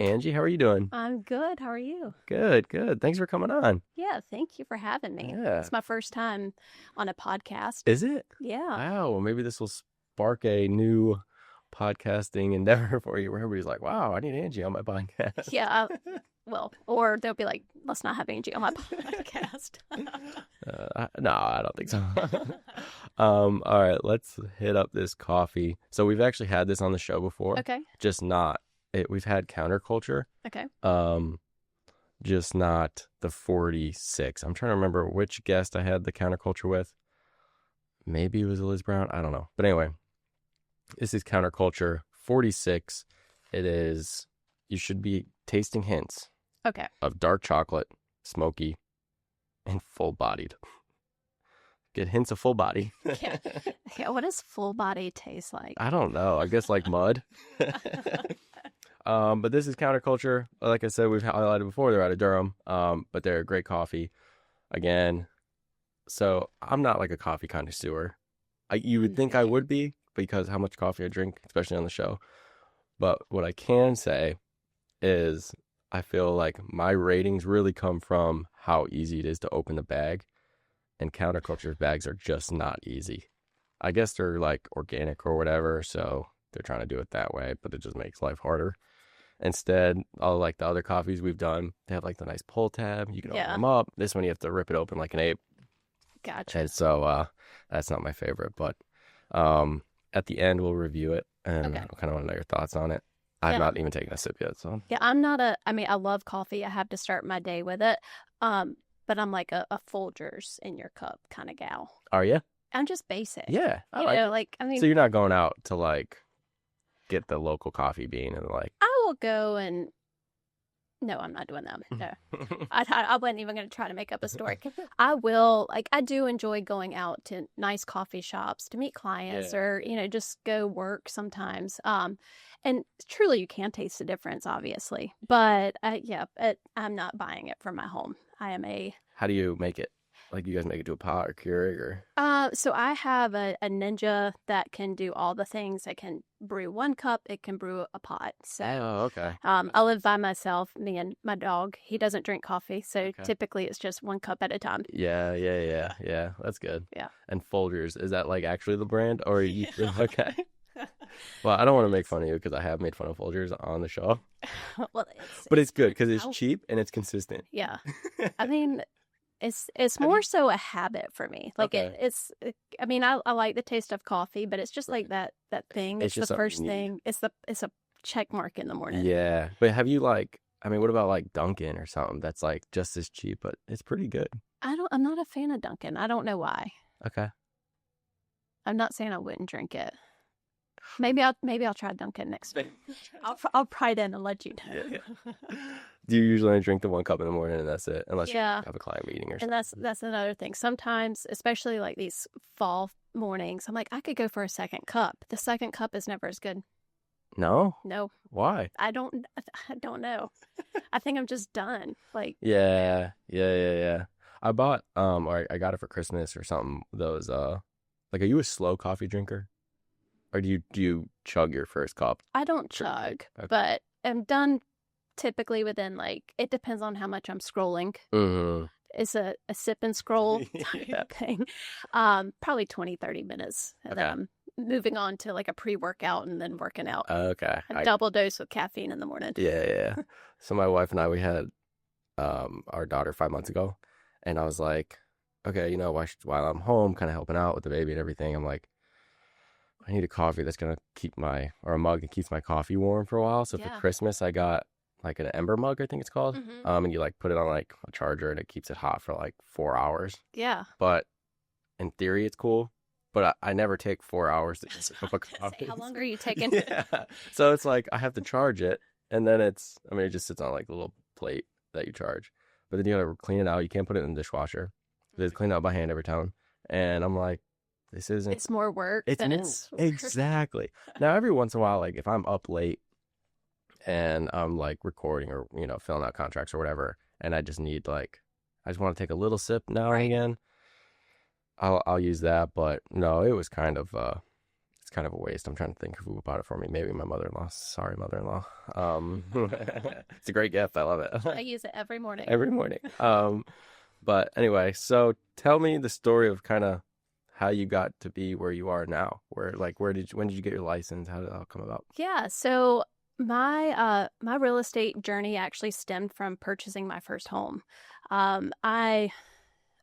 Angie. How are you doing? I'm good. How are you? Good, good. Thanks for coming on. Yeah, thank you for having me. Yeah. It's my first time on a podcast. Is it? Yeah. Wow. Well, maybe this will spark a new podcasting endeavor for you where everybody's like, wow, I need Angie on my podcast. Yeah. Well, or they'll be like, let's not have Angie on my podcast. No, I don't think so. All right, let's hit up this coffee. So we've actually had this on the show before. Okay. Just not it. We've had counterculture. Okay. Just not the 46. I'm trying to remember which guest I had the counterculture with. Maybe it was Liz Brown. I don't know. But anyway, this is counterculture 46. It is, you should be tasting hints Okay. of dark chocolate, smoky, and full-bodied. Get hints of full body. Yeah. Yeah. What does full body taste like? I don't know. I guess like mud. But this is counterculture. Like I said, we've highlighted before. They're out of Durham. But they're a great coffee. Again, so I'm not like a coffee connoisseur. You would think I would be because how much coffee I drink, especially on the show. But what I can say is I feel like my ratings really come from how easy it is to open the bag. And counterculture's bags are just not easy. I guess they're like organic or whatever, so they're trying to do it that way, but it just makes life harder. Instead, all like the other coffees we've done, they have like the nice pull tab. You can open them up. This one, you have to rip it open like an ape. Gotcha. And so that's not my favorite, but at the end, we'll review it, and I kind of want to know your thoughts on it. I've not even taken a sip yet, so. Yeah, I mean, I love coffee. I have to start my day with it. But I'm like a Folgers in your cup kind of gal. Are you? I'm just basic. Yeah. I mean. So you're not going out to like get the local coffee bean and like. I will go and. No, I'm not doing that. No, I wasn't even going to try to make up a story. I will, like, I do enjoy going out to nice coffee shops to meet clients or, just go work sometimes. And truly you can taste the difference, obviously. But I'm not buying it for my home. How do you make it? Like you guys make it to a pot or Keurig or? So I have a Ninja that can do all the things. It can brew 1 cup. It can brew a pot. So, okay. I live by myself. Me and my dog. He doesn't drink coffee, so typically it's just 1 cup at a time. Yeah. That's good. Yeah. And Folgers, is that like actually the brand or you? Okay. Well, I don't want to make fun of you because I have made fun of Folgers on the show. Well, but it's good because it's cheap and it's consistent. Yeah. I mean. It's more so a habit for me. Like I mean, I like the taste of coffee, but it's just like that thing. It's the first thing. It's a check mark in the morning. Yeah. But have you what about like Dunkin' or something that's like just as cheap, but it's pretty good? I'm not a fan of Dunkin'. I don't know why. Okay. I'm not saying I wouldn't drink it. Maybe I'll try Dunkin' next week. I'll try it in and let you know. Yeah. Do you usually only drink the 1 cup in the morning and that's it? Unless you have a client meeting or something. And that's another thing. Sometimes, especially like these fall mornings, I'm like, I could go for a second cup. The second cup is never as good. No? No. Why? I don't know. I think I'm just done. Like. Yeah. I bought or I got it for Christmas or something. Those like, are you a slow coffee drinker? Or do you chug your first cup? I don't chug, but I'm done typically within it depends on how much I'm scrolling. Mm-hmm. It's a sip and scroll type thing. Probably 20, 30 minutes. And then I'm moving on to like a pre-workout and then working out. Okay. A double dose of caffeine in the morning. Yeah. So my wife and I, we had our daughter 5 months ago. And I was like, okay, while I'm home kind of helping out with the baby and everything, I'm like, I need a coffee that's going to or a mug that keeps my coffee warm for a while. So for Christmas, I got like an Ember mug, I think it's called. Mm-hmm. And you like put it on like a charger and it keeps it hot for like 4 hours. Yeah. But in theory, it's cool. But I never take 4 hours to get a cup of coffee. How long are you taking? Yeah. So it's like I have to charge it. And then it just sits on like a little plate that you charge. But then you got to clean it out. You can't put it in the dishwasher. It's cleaned out by hand every time. And I'm like, this isn't. It's more work than it's work. Exactly. Now, every once in a while, like if I'm up late and I'm like recording or, filling out contracts or whatever, and I just need I just want to take a little sip now and again, I'll use that. But no, it was kind of, it's kind of a waste. I'm trying to think of who bought it for me. Maybe my mother-in-law. Sorry, mother-in-law. It's a great gift. I love I it. use it every morning. Every morning. But anyway, so tell me the story of kind of how you got to be where you are now. When did you get your license? How did it all come about? Yeah, so my real estate journey actually stemmed from purchasing my first home. I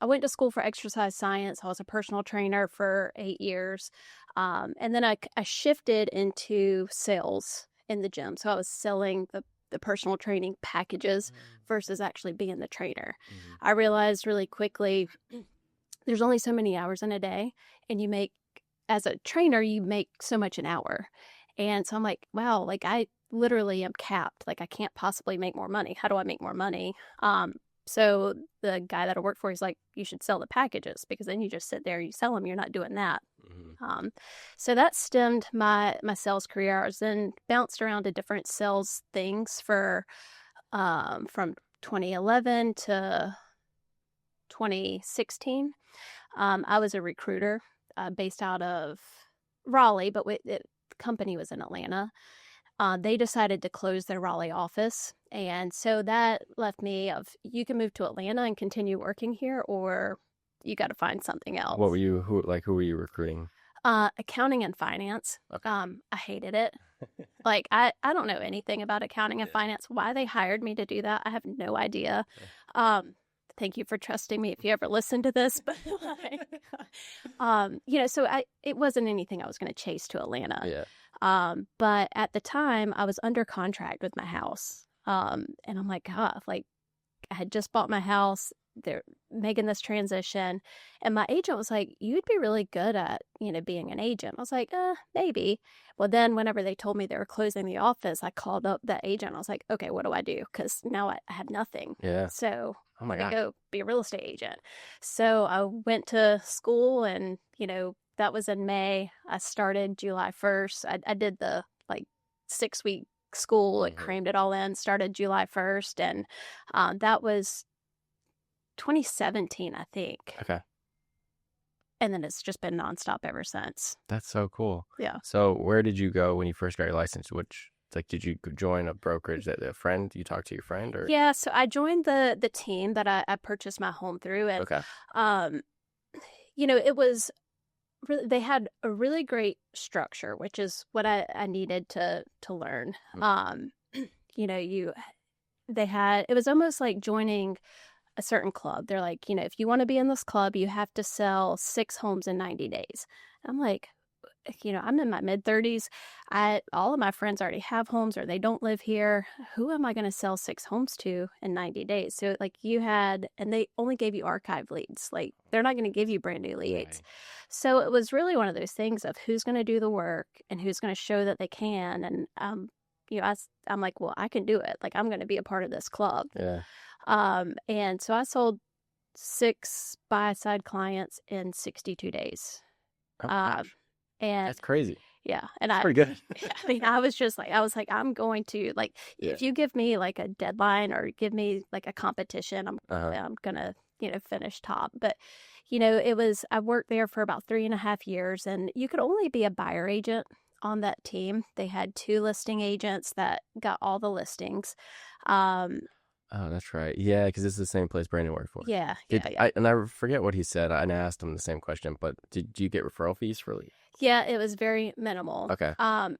went to school for exercise science. I was a personal trainer for 8 years. And then I shifted into sales in the gym. So I was selling the personal training packages versus actually being the trainer. Mm-hmm. I realized really quickly there's only so many hours in a day, and as a trainer, you make so much an hour. And so I'm like, wow, like I literally am capped. Like I can't possibly make more money. How do I make more money? So the guy that I work for, he's like, you should sell the packages because then you just sit there, you sell them, you're not doing that. Mm-hmm. So that stemmed my sales career. I was then bounced around to different sales things for from 2011 to 2016. I was a recruiter based out of Raleigh, but the company was in Atlanta. They decided to close their Raleigh office. And so that left me of you can move to Atlanta and continue working here, or you got to find something else. Who were you recruiting? Accounting and finance. Okay. I hated it. Like I don't know anything about accounting and finance. Why they hired me to do that, I have no idea. Thank you for trusting me if you ever listen to this. But so it wasn't anything I was going to chase to Atlanta. Yeah. But at the time I was under contract with my house. And I'm like, God, like I had just bought my house. They're making this transition. And my agent was like, you'd be really good at, being an agent. I was like, maybe. Well, then whenever they told me they were closing the office, I called up that agent. I was like, okay, what do I do? Because now I had nothing. Yeah. So Oh my I God. go be a real estate agent. So I went to school and, that was in May. I started July 1st. I did the 6-week school. It crammed it all in, started July 1st. And that was 2017, I think. Okay. And then it's just been nonstop ever since. That's so cool. Yeah. So where did you go when you first got your license? Did you join a brokerage that a friend, you talked to your friend or? Yeah. So I joined the team that I purchased my home through. And, Okay. It was they had a really great structure, which is what I needed to learn. It was almost like joining a certain club. They're like, if you want to be in this club, you have to sell 6 homes in 90 days. I'm like, I'm in my mid 30s. All of my friends already have homes or they don't live here. Who am I going to sell 6 homes to in 90 days? So and they only gave you archive leads. Like they're not going to give you brand new leads. Right. So it was really one of those things of who's going to do the work and who's going to show that they can. And, I'm like, well, I can do it. Like I'm going to be a part of this club. Yeah. And so I sold 6 buy-side clients in 62 days. Oh, and that's crazy. Yeah. And that's pretty good. I mean, I was like, I'm going to if you give me like a deadline or give me like a competition, I'm going to, finish top. But, I worked there for about 3.5 years and you could only be a buyer agent on that team. They had 2 listing agents that got all the listings. Oh, that's right. Yeah, because this is the same place Brandon worked for. Yeah. I forget what he said. I asked him the same question, but did you get referral fees for lead? Yeah, it was very minimal. Okay. And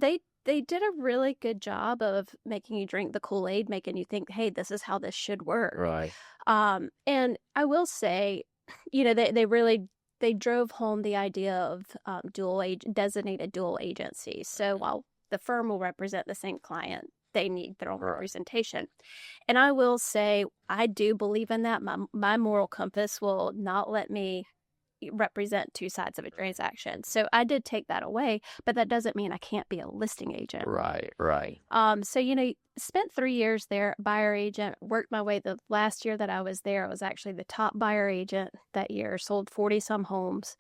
they did a really good job of making you drink the Kool-Aid, making you think, hey, this is how this should work. Right. And I will say, they drove home the idea of designated dual agency. So while the firm will represent the same client, they need their own representation. And I will say, I do believe in that. My moral compass will not let me represent 2 sides of a transaction. So I did take that away, but that doesn't mean I can't be a listing agent. Right. So, spent 3 years there, buyer agent, worked my way. The last year that I was there, I was actually the top buyer agent that year, sold 40 some homes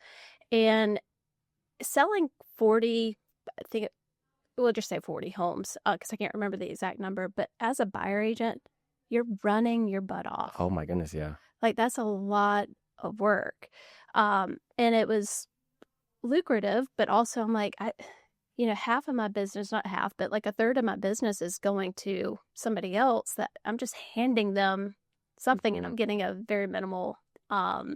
and selling 40, I think we'll just say 40 homes because I can't remember the exact number. But as a buyer agent, you're running your butt off. Oh my goodness, yeah. Like that's a lot of work. And it was lucrative, but also I'm like, half of my business, not half, but like a third of my business is going to somebody else that I'm just handing them something and I'm getting a very minimal um,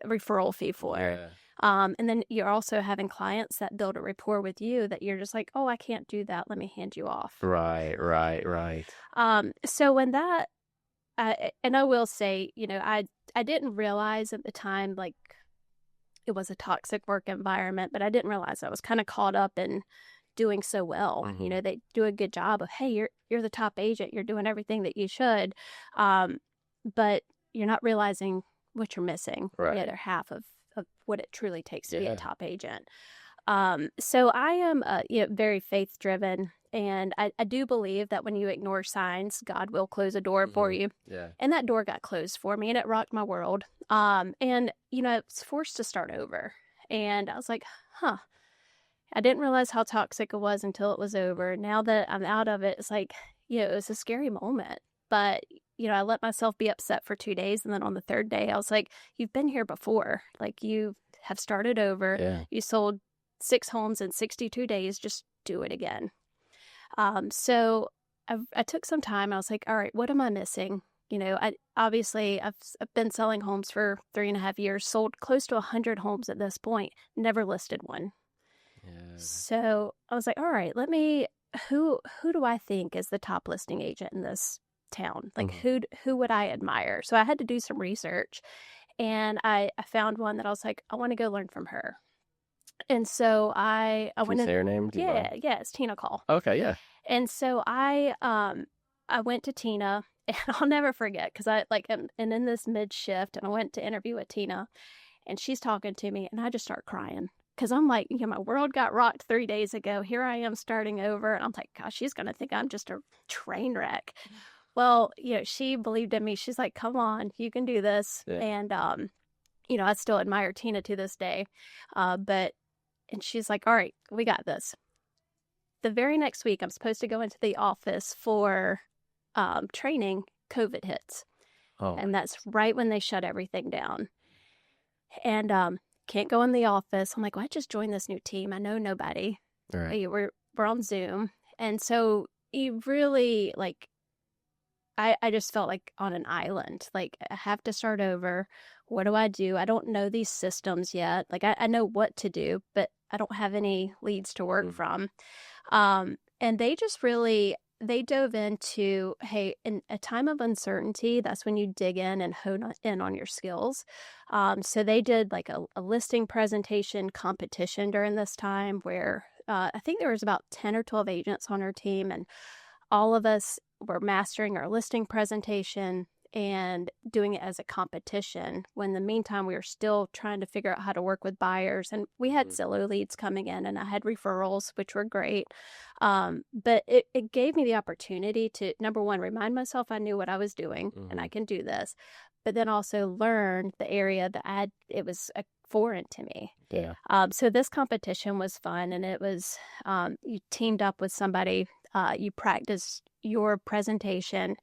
referral fee for. Yeah. And then you're also having clients that build a rapport with you that you're just like, oh, I can't do that. Let me hand you off. Right, right, right. So when that, and I will say, I didn't realize at the time, like, it was a toxic work environment, but I didn't realize I was kind of caught up in doing so well. They do a good job of, hey, you're the top agent, you're doing everything that you should, but you're not realizing what you're missing, Right. the other half of what it truly takes to be a top agent. So I am, very faith driven. And I do believe that when you ignore signs, God will close a door for you. Yeah. And that door got closed for me and it rocked my world. And, I was forced to start over. And I was like, huh, I didn't realize how toxic it was until it was over. Now that I'm out of it, it's like, it was a scary moment. But, I let myself be upset for 2 days. And then on the third day, I was like, you've been here before. Like, you have started over. Yeah. You sold 6 homes in 62 days. Just do it again. So I took some time. I was like, all right, what am I missing? I've been selling homes for 3.5 years, sold close to 100 homes at this point, never listed one. Yeah. So I was like, all right, who do I think is the top listing agent in this town? Like, who would I admire? So I had to do some research, and I found one that I was like, I want to go learn from her. And so I Can went you in. say her name? Yeah, it's Tina Call. Okay, yeah. And so I went to Tina, and I'll never forget because am in this mid shift, and I went to interview with Tina, and she's talking to me, and I just start crying because I'm like, my world got rocked 3 days ago. Here I am starting over, and I'm like, gosh, she's gonna think I'm just a train wreck. Well, she believed in me. She's like, come on, you can do this. Yeah. And I still admire Tina to this day, and she's like, all right, we got this. The very next week, I'm supposed to go into the office for training. COVID hits. Oh. And that's right when they shut everything down. And can't go in the office. I'm like, well, I just joined this new team. I know nobody. Right. We're on Zoom. And so you really, like, I just felt like on an island. Like, I have to start over. What do I do? I don't know these systems yet. Like, I know what to do, but I don't have any leads to work from. And they just they dove into, hey, in a time of uncertainty, that's when you dig in and hone in on your skills. So they did like a listing presentation competition during this time where I think there was about 10 or 12 agents on our team, and all of us were mastering our listing presentation and doing it as a competition. When in the meantime, we were still trying to figure out how to work with buyers. And we had Zillow leads coming in, and I had referrals, which were great. But it gave me the opportunity to, number one, remind myself I knew what I was doing and I can do this, but then also learn the area that it was foreign to me. Yeah. So this competition was fun, and it was, you teamed up with somebody, you practice your presentation,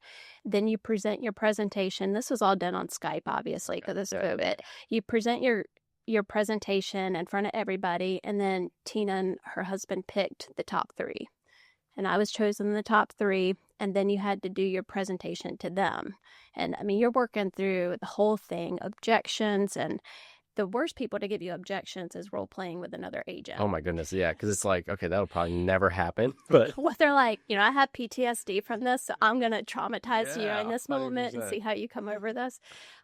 then you present your presentation. This was all done on Skype, obviously, because it's COVID. You present your presentation in front of everybody, and then Tina and her husband picked the top 3. And I was chosen the top 3, and then you had to do your presentation to them. And I mean, you're working through the whole thing, objections, and the worst people to give you objections is role playing with another agent. Oh my goodness, yeah, because it's like, okay, that'll probably never happen. But what they're like, I have PTSD from this, so I'm gonna traumatize you in this 100%. moment and see how you come over this.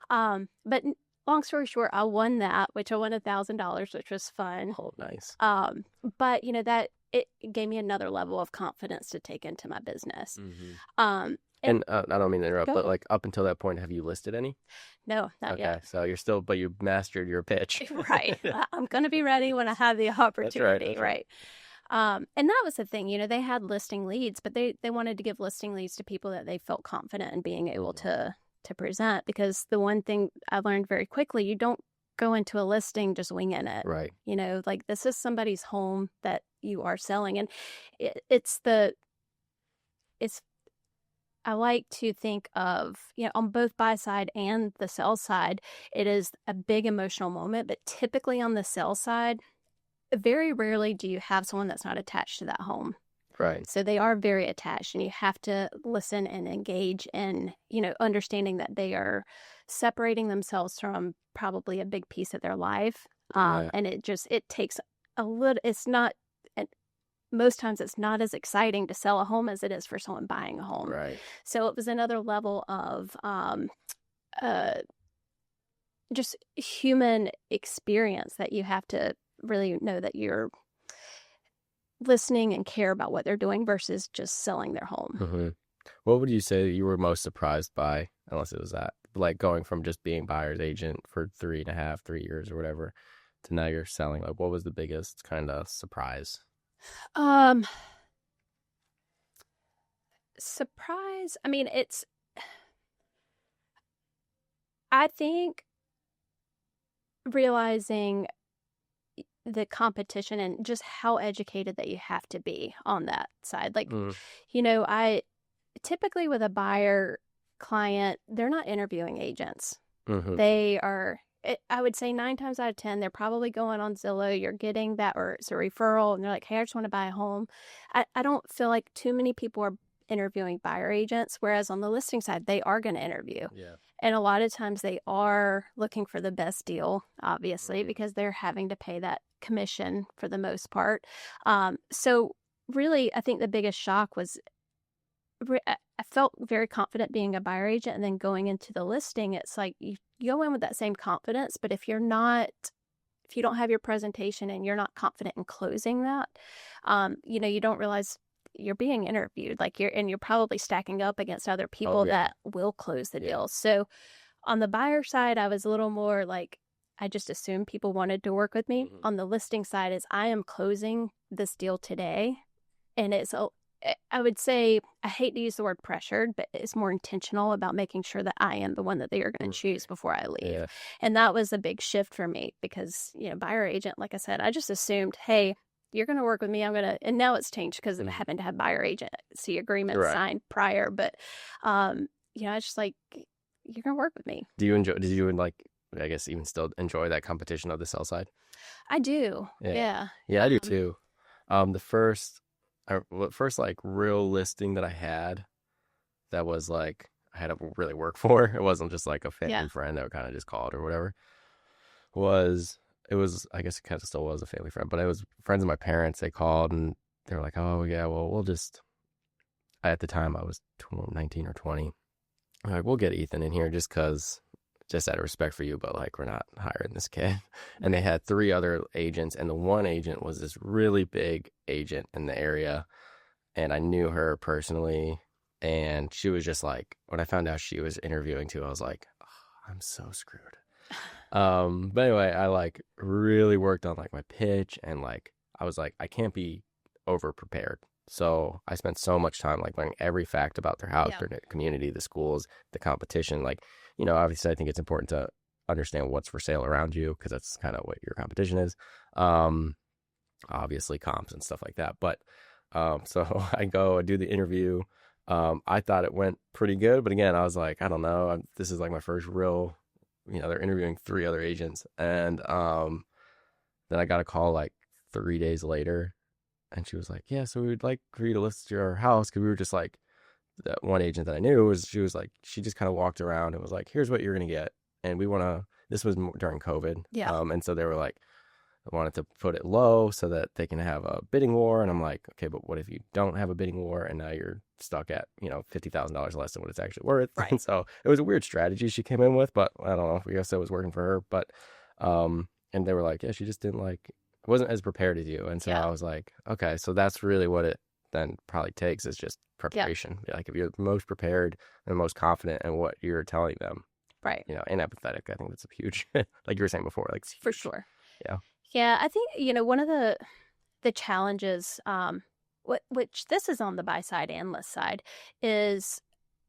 But long story short, I won that, which I won $1,000, which was fun. Oh, nice. But that it gave me another level of confidence to take into my business. And I don't mean to interrupt, but like up until that point, have you listed any? No, not yet. Okay, so you're still, but you mastered your pitch. Right. I'm going to be ready when I have the opportunity. That's right. And that was the thing, they had listing leads, but they wanted to give listing leads to people that they felt confident in being able to present. Because the one thing I learned very quickly, you don't go into a listing just winging it. Right. Like, this is somebody's home that you are selling. And I like to think of, on both buy side and the sell side, it is a big emotional moment, but typically on the sell side, very rarely do you have someone that's not attached to that home. Right. So they are very attached, and you have to listen and engage in, understanding that they are separating themselves from probably a big piece of their life. Yeah. And it takes a little, it's not, and most times it's not as exciting to sell a home as it is for someone buying a home. Right. So it was another level of uh, just human experience that you have to really know that you're listening and care about what they're doing versus just selling their home. Mm-hmm. What would you say you were most surprised by, unless it was that, like going from just being buyer's agent for 3.5, 3 years or whatever, to now you're selling? Like, what was the biggest kind of surprise? Um, Surprise. I mean, I think realizing the competition and just how educated that you have to be on that side. Like, Mm, I typically with a buyer client, they're not interviewing agents. mm-hmm. They are, I would say 9 times out of 10, they're probably going on Zillow. You're getting that, or it's a referral, and they're like, hey, I just want to buy a home. I don't feel like too many people are interviewing buyer agents, whereas on the listing side, they are going to interview. Yeah. And a lot of times they are looking for the best deal, obviously, because they're having to pay that commission for the most part. So really, I think the biggest shock was I felt very confident being a buyer agent, and then going into the listing, it's like you go in with that same confidence, but if you don't have your presentation and you're not confident in closing that, you don't realize you're being interviewed, like you're probably stacking up against other Oh, people yeah. that will close the Yeah. deal. So on the buyer side, I was a little more like, I just assumed people wanted to work with me. Mm-hmm. On the listing side is I am closing this deal today, and I would say, I hate to use the word pressured, but it's more intentional about making sure that I am the one that they are going to choose before I leave. Yeah. And that was a big shift for me because, buyer agent, like I said, I just assumed, hey, you're going to work with me. And now it's changed because I happen to have buyer agency agreements Right. signed prior. But, it's just like, you're going to work with me. Did you like, I guess, even still enjoy that competition of the sell side? I do. Yeah. Yeah. I do too. The first like real listing that I had that was like I had to really work for. It wasn't just like a family friend that kind of just called or whatever. It was, I guess it kind of still was a family friend, but it was friends of my parents. They called and they were like, oh yeah, well, at the time I was 19 or 20. I'm like, we'll get Ethan in here just out of respect for you, but like, we're not hiring this kid. And they had 3 other agents, and the one agent was this really big agent in the area. And I knew her personally. And she was just like, when I found out she was interviewing too, I was like, oh, I'm so screwed. But anyway, I like really worked on like my pitch, and like I was like, I can't be over prepared. So I spent so much time like learning every fact about their house, their community, the schools, the competition. Like, obviously I think it's important to understand what's for sale around you, because that's kind of what your competition is. Obviously comps and stuff like that. But so I do the interview. I thought it went pretty good, but again, I was like, I don't know. This is like my first real, they're interviewing 3 other agents. And then I got a call like 3 days later, and she was like, yeah, so we would like for you to list your house, because we were just like, that one agent that I knew she was like, she just kind of walked around and was like, here's what you're going to get. And this was during COVID. Yeah. And so they were like, I wanted to put it low so that they can have a bidding war. And I'm like, okay, but what if you don't have a bidding war and now you're stuck at, $50,000 less than what it's actually worth? Right. And so it was a weird strategy she came in with, but I don't know. I guess it was working for her. But, and they were like, yeah, she just wasn't as prepared as you. And so I was like, okay, so that's really what it then probably takes, is just preparation. Yeah. Like if you're most prepared and most confident in what you're telling them, right, and empathetic, I think that's a huge, like you were saying before, like for sure. Yeah. Yeah, I think, one of the challenges, which this is on the buy side and list side, is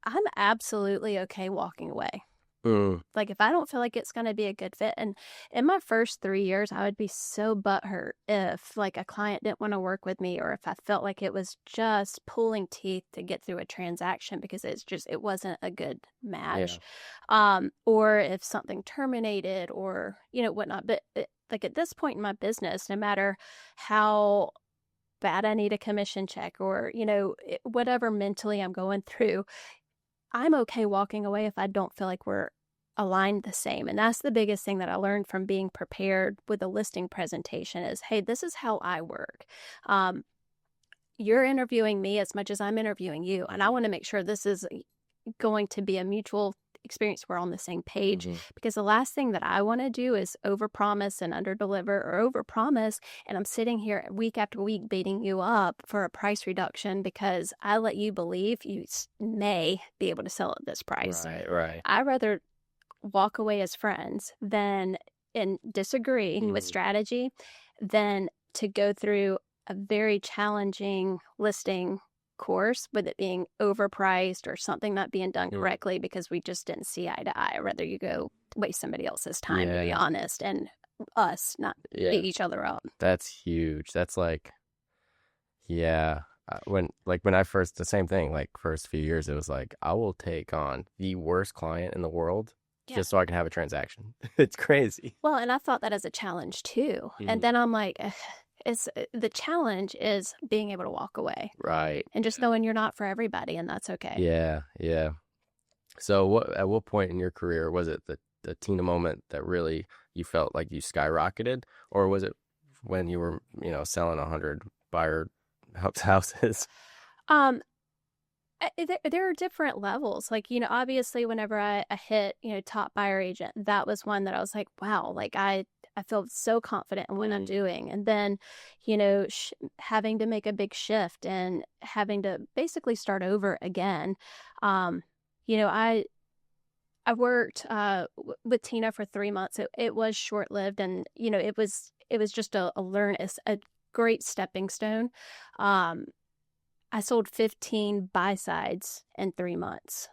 I'm absolutely okay walking away. Mm, Like, if I don't feel like it's going to be a good fit, and in my first 3 years, I would be so butthurt if like a client didn't want to work with me, or if I felt like it was just pulling teeth to get through a transaction because it wasn't a good yeah. match. Or if something terminated or, whatnot. But like at this point in my business, no matter how bad I need a commission check or, whatever mentally I'm going through, I'm okay walking away if I don't feel like we're aligned the same. And that's the biggest thing that I learned from being prepared with a listing presentation is, hey, this is how I work. Um, you're interviewing me as much as I'm interviewing you. And I want to make sure this is going to be a mutual experience. We're on the same page, Mm-hmm. because the last thing that I want to do is overpromise and underdeliver, or overpromise. And I'm sitting here week after week beating you up for a price reduction because I let you believe you may be able to sell at this price. Right, right. I'd rather walk away as friends than in disagreeing with Mm, strategy than to go through a very challenging listing course with it being overpriced or something not being done mm. correctly because we just didn't see eye to eye. I'd rather you go waste somebody else's time, to be Yeah, honest, and us not yeah. beat each other up. That's huge. That's like, yeah. When I first, the same thing, like first few years, it was like, I will take on the worst client in the world Yeah. just so I can have a transaction. It's crazy. Well, and I thought that as a challenge too. And Hmm. then I'm like, it's the challenge is being able to walk away Right. and just knowing you're not for everybody, and that's okay. Yeah, yeah. So at what point in your career was it the Tina moment that really you felt like you skyrocketed, or was it when you were, selling 100 buyer houses? Um, there are different levels. Like, obviously, whenever I hit, top buyer agent, that was one that I was like, wow, like I feel so confident in what I'm Mhm. doing. And then, having to make a big shift and having to basically start over again. Um, I worked with Tina for 3 months. It was short lived, and it was just a great stepping stone. Um, I sold 15 buy sides in 3 months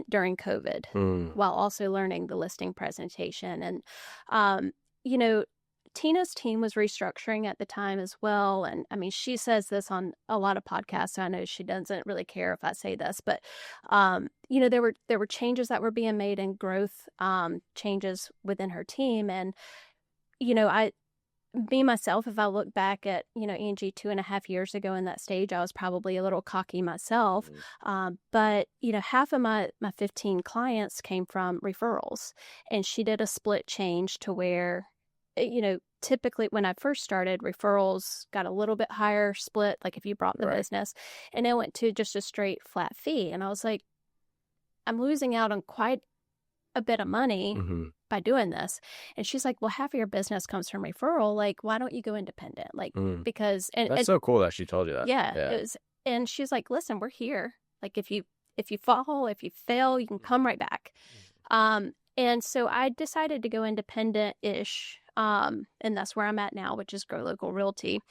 during COVID, Mm, while also learning the listing presentation. And, um, you know, Tina's team was restructuring at the time as well. And I mean, she says this on a lot of podcasts, so I know she doesn't really care if I say this, but, there were changes that were being made and growth changes within her team. And, I me myself, if I look back at, Angie 2.5 years ago in that stage, I was probably a little cocky myself. mhm. But half of my 15 clients came from referrals, and she did a split change to where, typically when I first started, referrals got a little bit higher split, like if you brought the Right. business, and it went to just a straight flat fee. And I was like, I'm losing out on quite a bit of money Hmm. by doing this. And she's like, well, half of your business comes from referral. Like, why don't you go independent? Like, Mm. because, and, That's and so cool that she told you that. yeah, Yeah. it was, and she's like, listen, we're here. Like, if you fall, if you fail, you can come right back. And so I decided to go independent ish. And that's where I'm at now, which is Grow Local Realty.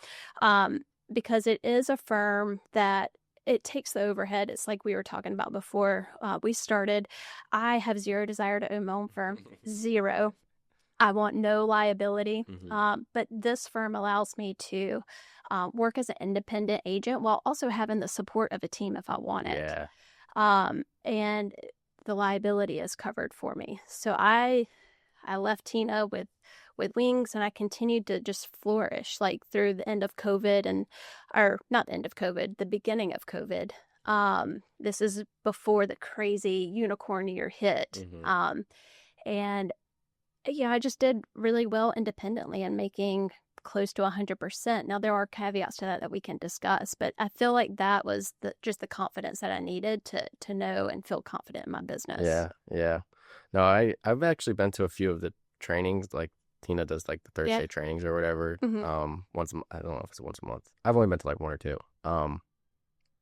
Um, because it is a firm that it takes the overhead. It's like we were talking about before we started. I have zero desire to own my own firm, zero. I want no liability. Hmm. But this firm allows me to work as an independent agent while also having the support of a team if I want it. Yeah. And the liability is covered for me. So I left Tina with wings, and I continued to just flourish like through the end of COVID, or not the end of COVID, the beginning of COVID. This is before the crazy unicorn year hit. Hmm. And yeah, I just did really well independently and making close to 100%. Now there are caveats to that we can discuss, but I feel like that was just the confidence that I needed to know and feel confident in my business. Yeah. Yeah. No, I've actually been to a few of the trainings. Like Tina does like the Yeah. Thursday trainings or whatever. Hmm. I don't know if it's once a month. I've only been to like one or two.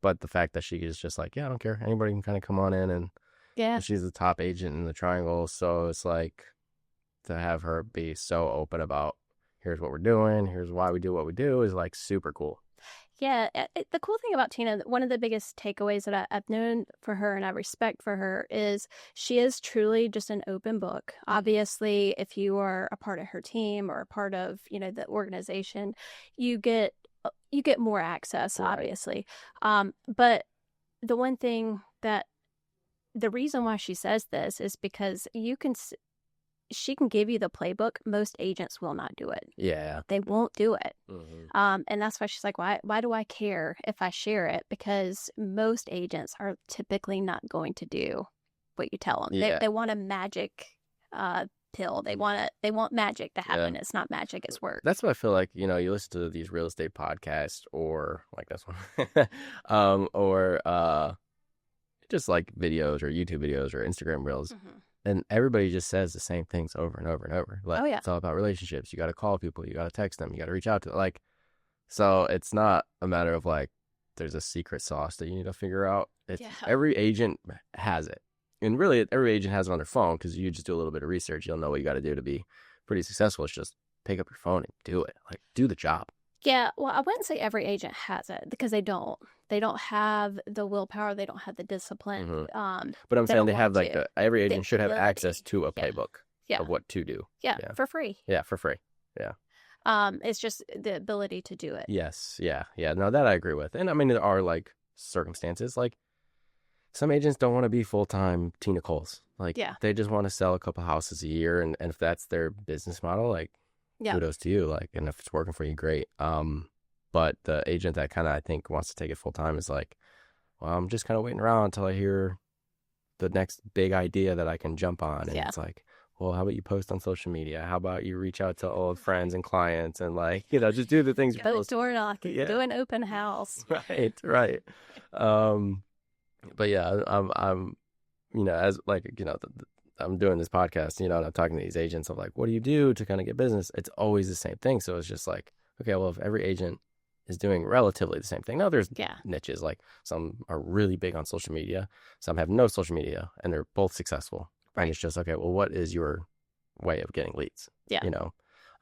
But the fact that she is just like, yeah, I don't care. Anybody can kind of come on in, and Yeah. she's the top agent in the triangle. So it's like to have her be so open about here's what we're doing, here's why we do what we do is like super cool. Yeah, the cool thing about Tina, one of the biggest takeaways that I've known for her and I respect for her is she is truly just an open book. Obviously, if you are a part of her team or a part of, the organization, you get more access, Right. obviously. But the one thing that the reason why she says this is because she can give you the playbook. Most agents will not do it. Yeah. They won't do it. Mm-hmm. And that's why she's like, why do I care if I share it? Because most agents are typically not going to do what you tell them. Yeah. They want a magic pill. They want magic to happen. It's not magic, it's work. That's what I feel like, you listen to these real estate podcasts or like this one, or just like videos or YouTube videos or Instagram reels. Mm-hmm. And everybody just says the same things over and over and over. Like, Oh, yeah. It's all about relationships. You got to call people. You got to text them. You got to reach out to them. Like, so it's not a matter of like, there's a secret sauce that you need to figure out. Every agent has it. And really, every agent has it on their phone because you just do a little bit of research. You'll know what you got to do to be pretty successful. It's just pick up your phone and do it. Like, do the job. Yeah, well, I wouldn't say every agent has it because they don't. They don't have the willpower. They don't have the discipline. Mm-hmm. But I'm saying they have like every agent should have ability. access to a playbook of what to do. Yeah, for free. Yeah, for free. Yeah. It's just the ability to do it. Yes. Yeah. Yeah. No, that I agree with. And I mean, there are like circumstances like some agents don't want to be full-time Tina Coles. Like they just want to sell a couple houses a year. And if that's their business model, like kudos to you. Like, and if it's working for you, great. But the agent that kind of, I think, wants to take it full-time is like, well, I'm just kind of waiting around until I hear the next big idea that I can jump on. And it's like, well, how about you post on social media? How about you reach out to old friends and clients and like, just do the things. Go door knocking, do an open house. Right. But yeah, I'm as like, I'm doing this podcast, and I'm talking to these agents of like, what do you do to kind of get business? It's always the same thing. So it's just like, okay, well, if every agent is doing relatively the same thing. Now there's niches, like some are really big on social media. Some have no social media and they're both successful. Right. And it's just, okay, well, what is your way of getting leads? Yeah.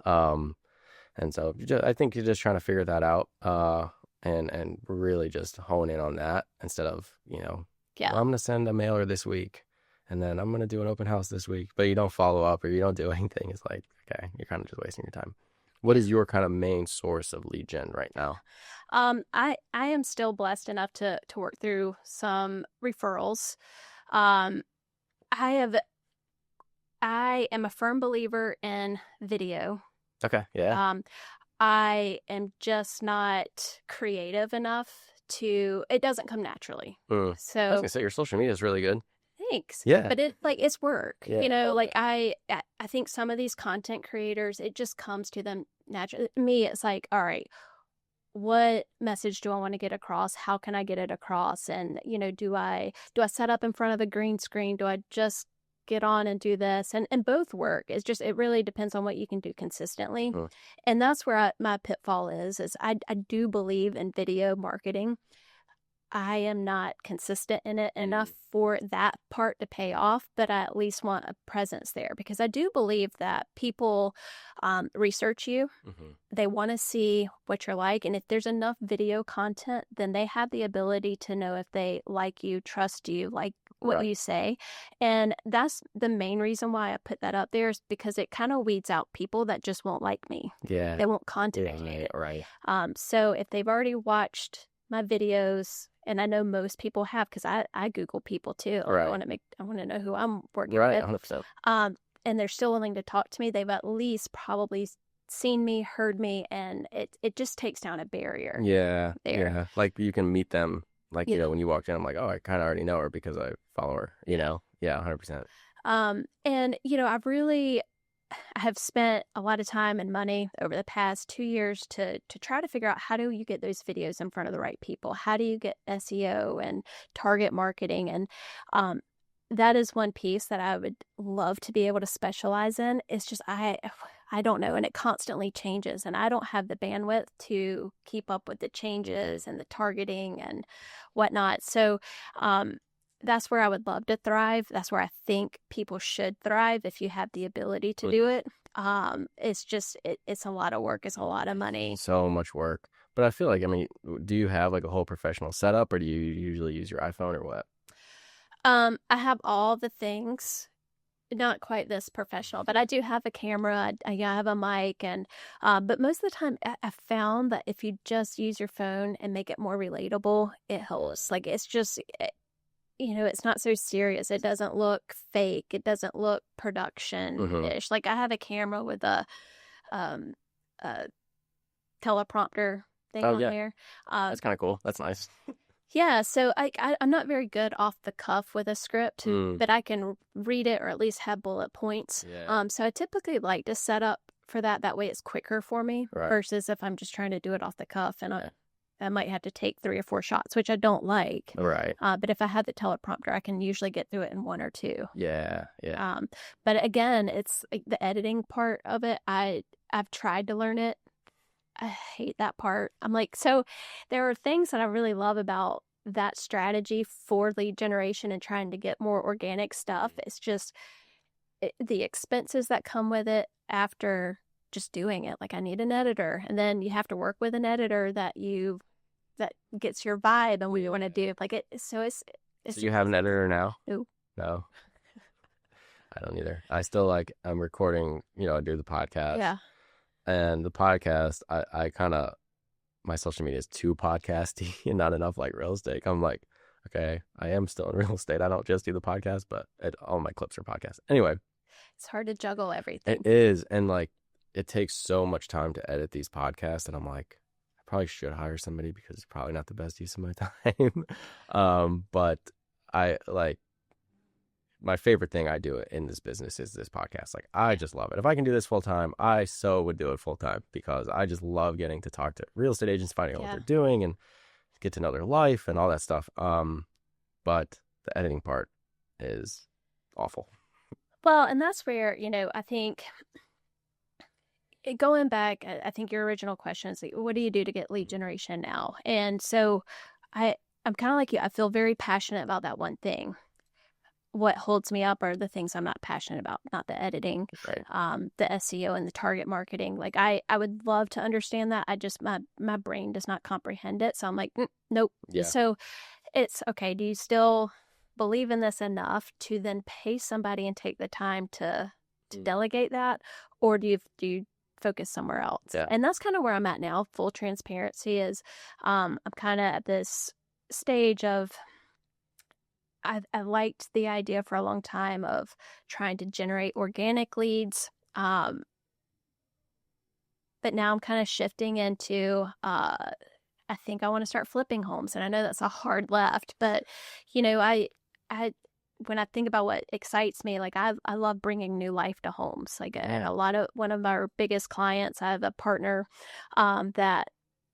And so I think you're just trying to figure that out and really just hone in on that instead of, well, I'm going to send a mailer this week and then I'm going to do an open house this week, but you don't follow up or you don't do anything. It's like, okay, you're kind of just wasting your time. What is your kind of main source of lead gen right now? I am still blessed enough to work through some referrals. I am a firm believer in video. Okay. Yeah. I am just not creative enough it doesn't come naturally. So I was gonna say your social media is really good. Thanks. Yeah. But it's work. Like I think some of these content creators, it just comes to them naturally. Me, it's like, all right, what message do I want to get across? How can I get it across? And, do I set up in front of a green screen? Do I just get on and do this? And both work. It's just, it really depends on what you can do consistently. And that's where my pitfall is I do believe in video marketing. I am not consistent in it enough for that part to pay off, but I at least want a presence there because I do believe that people research you. Mm-hmm. They want to see what you're like. And if there's enough video content, then they have the ability to know if they like you, trust you, like what you say. And that's the main reason why I put that up there is because it kind of weeds out people that just won't like me. Yeah. They won't contact me. Right. So if they've already watched my videos, and I know most people have because I Google people too. Right. I want to know who I'm working with. 100%. And they're still willing to talk to me. They've at least probably seen me, heard me, and it just takes down a barrier. Yeah. There. Yeah. Like you can meet them. Like, when you walk in, I'm like, oh, I kind of already know her because I follow her, Yeah, 100%. And, I have spent a lot of time and money over the past 2 years to try to figure out how do you get those videos in front of the right people? How do you get SEO and target marketing? And that is one piece that I would love to be able to specialize in. It's just I don't know, and it constantly changes, and I don't have the bandwidth to keep up with the changes and the targeting and whatnot. So that's where I would love to thrive. That's where I think people should thrive if you have the ability to do it. It's just, it's a lot of work. It's a lot of money. So much work. But I feel like, I mean, do you have like a whole professional setup or do you usually use your iPhone or what? I have all the things, not quite this professional, but I do have a camera. I have a mic, and but most of the time, I found that if you just use your phone and make it more relatable, it helps. Like it's just, it's not so serious. It doesn't look fake. It doesn't look Mm-hmm. production-ish. Like I have a camera with um, a teleprompter thing Oh, on yeah. there. Uh, That's kind of cool. That's nice. Yeah, so I'm not very good off the cuff with a script, Mm, but I can read it or at least have bullet points. yeah. So I typically like to set up for that. That way it's quicker for me Right. versus if I'm just trying to do it off the cuff and Yeah. I might have to take 3 or 4 shots, which I don't like. Right. But if I have the teleprompter, I can usually get through it in 1 or 2. Yeah. Yeah. But again, it's like the editing part of it. I've tried to learn it. I hate that part. I'm like, so there are things that I really love about that strategy for lead generation and trying to get more organic stuff. It's just the expenses that come with it after just doing it. Like I need an editor, and then you have to work with an editor that gets your vibe and what you want to do. Like it. So So it's you have an editor now? no. No, I don't either. I still like, I'm recording, I do the podcast Yeah. and the podcast, I kind of, my social media is too podcasty and not enough like real estate. I'm like, okay, I am still in real estate. I don't just do the podcast, but all my clips are podcasts. Anyway, It's hard to juggle it everything. is. And like, it takes so much time to edit these podcasts. And I'm like, I probably should hire somebody because it's probably not the best use of my time. But I like, my favorite thing I do in this business is this podcast. Like, I just love it. If I can do this full time, I so would do it full time because I just love getting to talk to real estate agents, finding out what Yeah. they're doing and get to know their life and all that stuff. But the editing part is awful. Well, and that's where, I think going back, I think your original question is like, what do you do to get lead generation now? And so I'm kind of like you. I feel very passionate about that one thing. What holds me up are the things I'm not passionate about, not the editing, Right. the SEO and the target marketing. Like I would love to understand that. I just, my brain does not comprehend it. So I'm like, nope. Yeah. So it's okay. Do you still believe in this enough to then pay somebody and take the time to delegate that? Or do you focus somewhere else? Yeah. And that's kind of where I'm at now. Full transparency is, I'm kind of at this stage of, I liked the idea for a long time of trying to generate organic leads. But now I'm kind of shifting into, I think I want to start flipping homes. And I know that's a hard left, but I when I think about what excites me, like I love bringing new life to homes. Like one of our biggest clients, I have a partner, that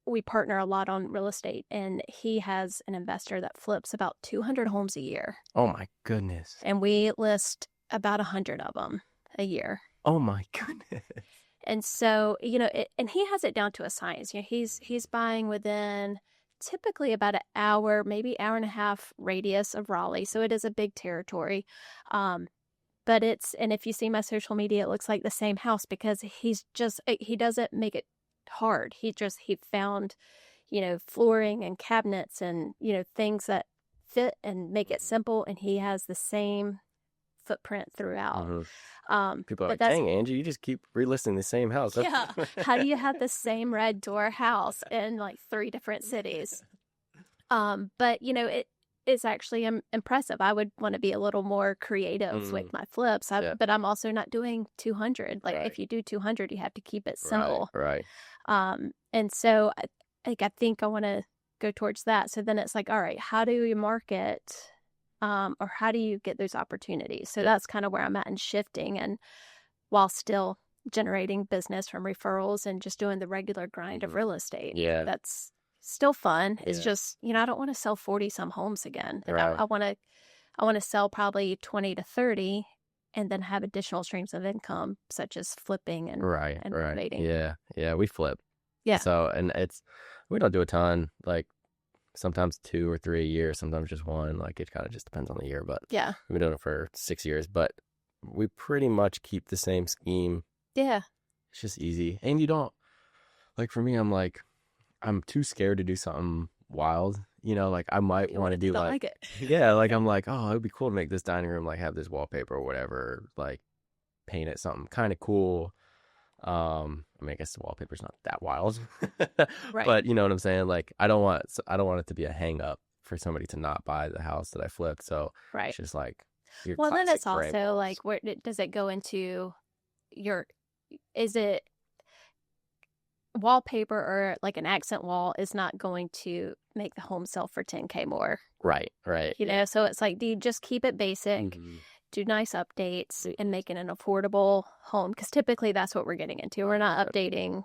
we partner a lot on real estate, and he has an investor that flips about 200 homes a year. Oh my goodness. And we list about 100 of them a year. Oh my goodness. And so, and he has it down to a science. He's buying within typically about an hour, maybe hour and a half radius of Raleigh. So it is a big territory. But and if you see my social media, it looks like the same house because he doesn't make it hard. He found, flooring and cabinets and, things that fit and make it simple. And he has the same footprint throughout. Mm-hmm. People are like, dang, Angie, you just keep relisting the same house. Yeah. How do you have the same red door house in like 3 different cities? But it's actually impressive. I would want to be a little more creative with my flips, but I'm also not doing 200. Like if you do 200, you have to keep it simple. Right. And so I think I want to go towards that. So then it's like, all right, how do you market? Or how do you get those opportunities? So that's kind of where I'm at in shifting, and while still generating business from referrals and just doing the regular grind of real estate. Yeah. That's still fun. It's just, I don't want to sell 40 some homes again. Right. I want to sell probably 20 to 30 and then have additional streams of income such as flipping and renovating. Yeah. Yeah. We flip. Yeah. So, and we don't do a ton, like sometimes 2 or 3 a year, sometimes just 1. Like it kind of just depends on the year, but yeah, we've been doing it for 6 years, but we pretty much keep the same scheme. Yeah. It's just easy. And you don't, like for me, I'm like, I'm too scared to do something wild. Like I might You want to want do to like, like it. yeah, like I'm like, oh, it would be cool to make this dining room like have this wallpaper or whatever, like paint it something kind of cool. I mean, I guess the wallpaper's not that wild, Right. but you know what I'm saying? Like, I don't want it to be a hang up for somebody to not buy the house that I flipped. So Right. it's just like your Well, then classic it's gray also walls. like, does it go into your, is it wallpaper or like an accent wall is not going to make the home sell for 10K more, Right, right, yeah. So it's like, do you just keep it basic, Hmm. do nice updates and make it an affordable home? Because typically that's what we're getting into. We're not updating,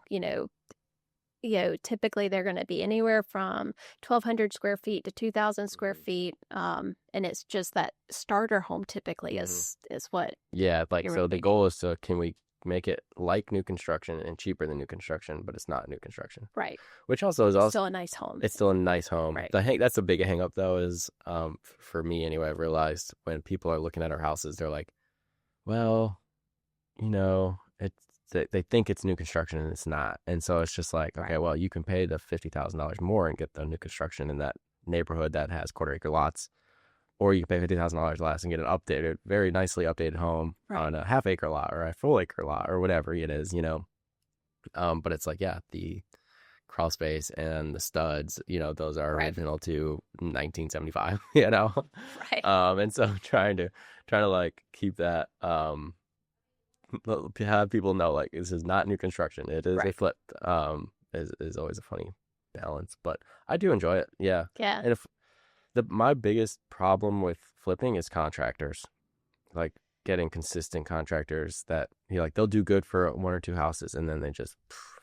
typically they're going to be anywhere from 1,200 square feet to 2,000 square Hmm. feet. And it's just that starter home typically Hmm. is what Yeah, like you're so the really goal is to can we make it like new construction and cheaper than new construction, but it's not new construction, right. which also is It's also still a nice home. it's still a nice home. Right. That's a big hang up though is for me anyway. I've realized when people are looking at our houses, they're like, well, it's they think it's new construction and it's not, and so it's just like, okay, Right. well, you can pay the $50,000 more and get the new construction in that neighborhood that has quarter acre lots, or you can pay $50,000 less and get an updated, very nicely updated home Right. on a half acre lot or a full acre lot or whatever it is. But it's like, yeah, the crawl space and the studs, those are Right. original to 1975. Right. And so trying to like keep that, have people know like this is not new construction. It is a Right. flip. Is always a funny balance, but I do enjoy it. Yeah. Yeah. And if my biggest problem with flipping is contractors, like getting consistent contractors that like they'll do good for one or two houses and then they just